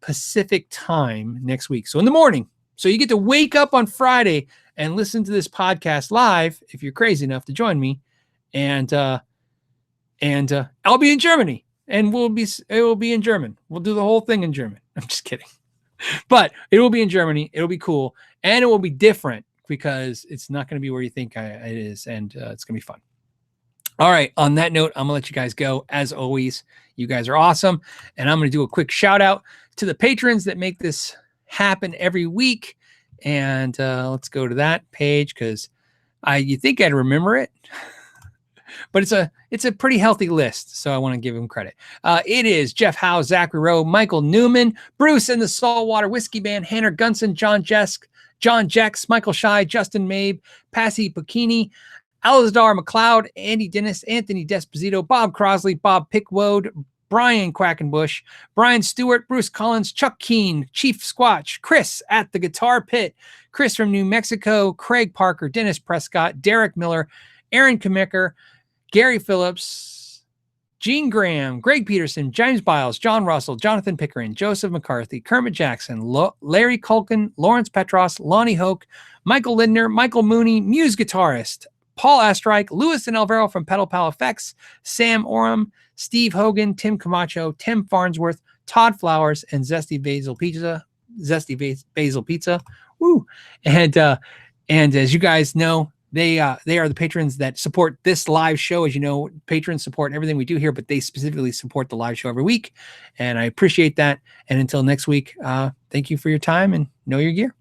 Pacific time next week. So in the morning. So you get to wake up on Friday and listen to this podcast live if you're crazy enough to join me. And I'll be in Germany, and it will be in German. We'll do the whole thing in German. I'm just kidding. But it will be in Germany. It'll be cool, and it will be different because it's not going to be where you think it is, and it's going to be fun. All right. On that note, I'm going to let you guys go. As always, you guys are awesome, and I'm going to do a quick shout out to the patrons that make this happen every week. And let's go to that page because you think I'd remember it. But it's a pretty healthy list, so I want to give him credit. It is Jeff Howe, Zachary Rowe, Michael Newman, Bruce and the Saltwater Whiskey Band, Hannah Gunson, John Jex, Michael Shy, Justin Mabe, Passy Bikini, Alizdar McLeod, Andy Dennis, Anthony Desposito, Bob Crosley, Bob Pickwode, Brian Quackenbush, Brian Stewart, Bruce Collins, Chuck Keene, Chief Squatch, Chris at the Guitar Pit, Chris from New Mexico, Craig Parker, Dennis Prescott, Derek Miller, Aaron Kamicker, Gary Phillips, Gene Graham, Greg Peterson, James Biles, John Russell, Jonathan Pickering, Joseph McCarthy, Kermit Jackson, Larry Culkin, Lawrence Petros, Lonnie Hoke, Michael Lindner, Michael Mooney, Muse guitarist, Paul Astrike, Lewis and Alvaro from Pedal Pal Effects, Sam Oram, Steve Hogan, Tim Camacho, Tim Farnsworth, Todd Flowers, and Zesty Basil Pizza. Woo! And as you guys know, they are the patrons that support this live show. As you know, patrons support everything we do here, but they specifically support the live show every week. And I appreciate that. And until next week, thank you for your time and know your gear.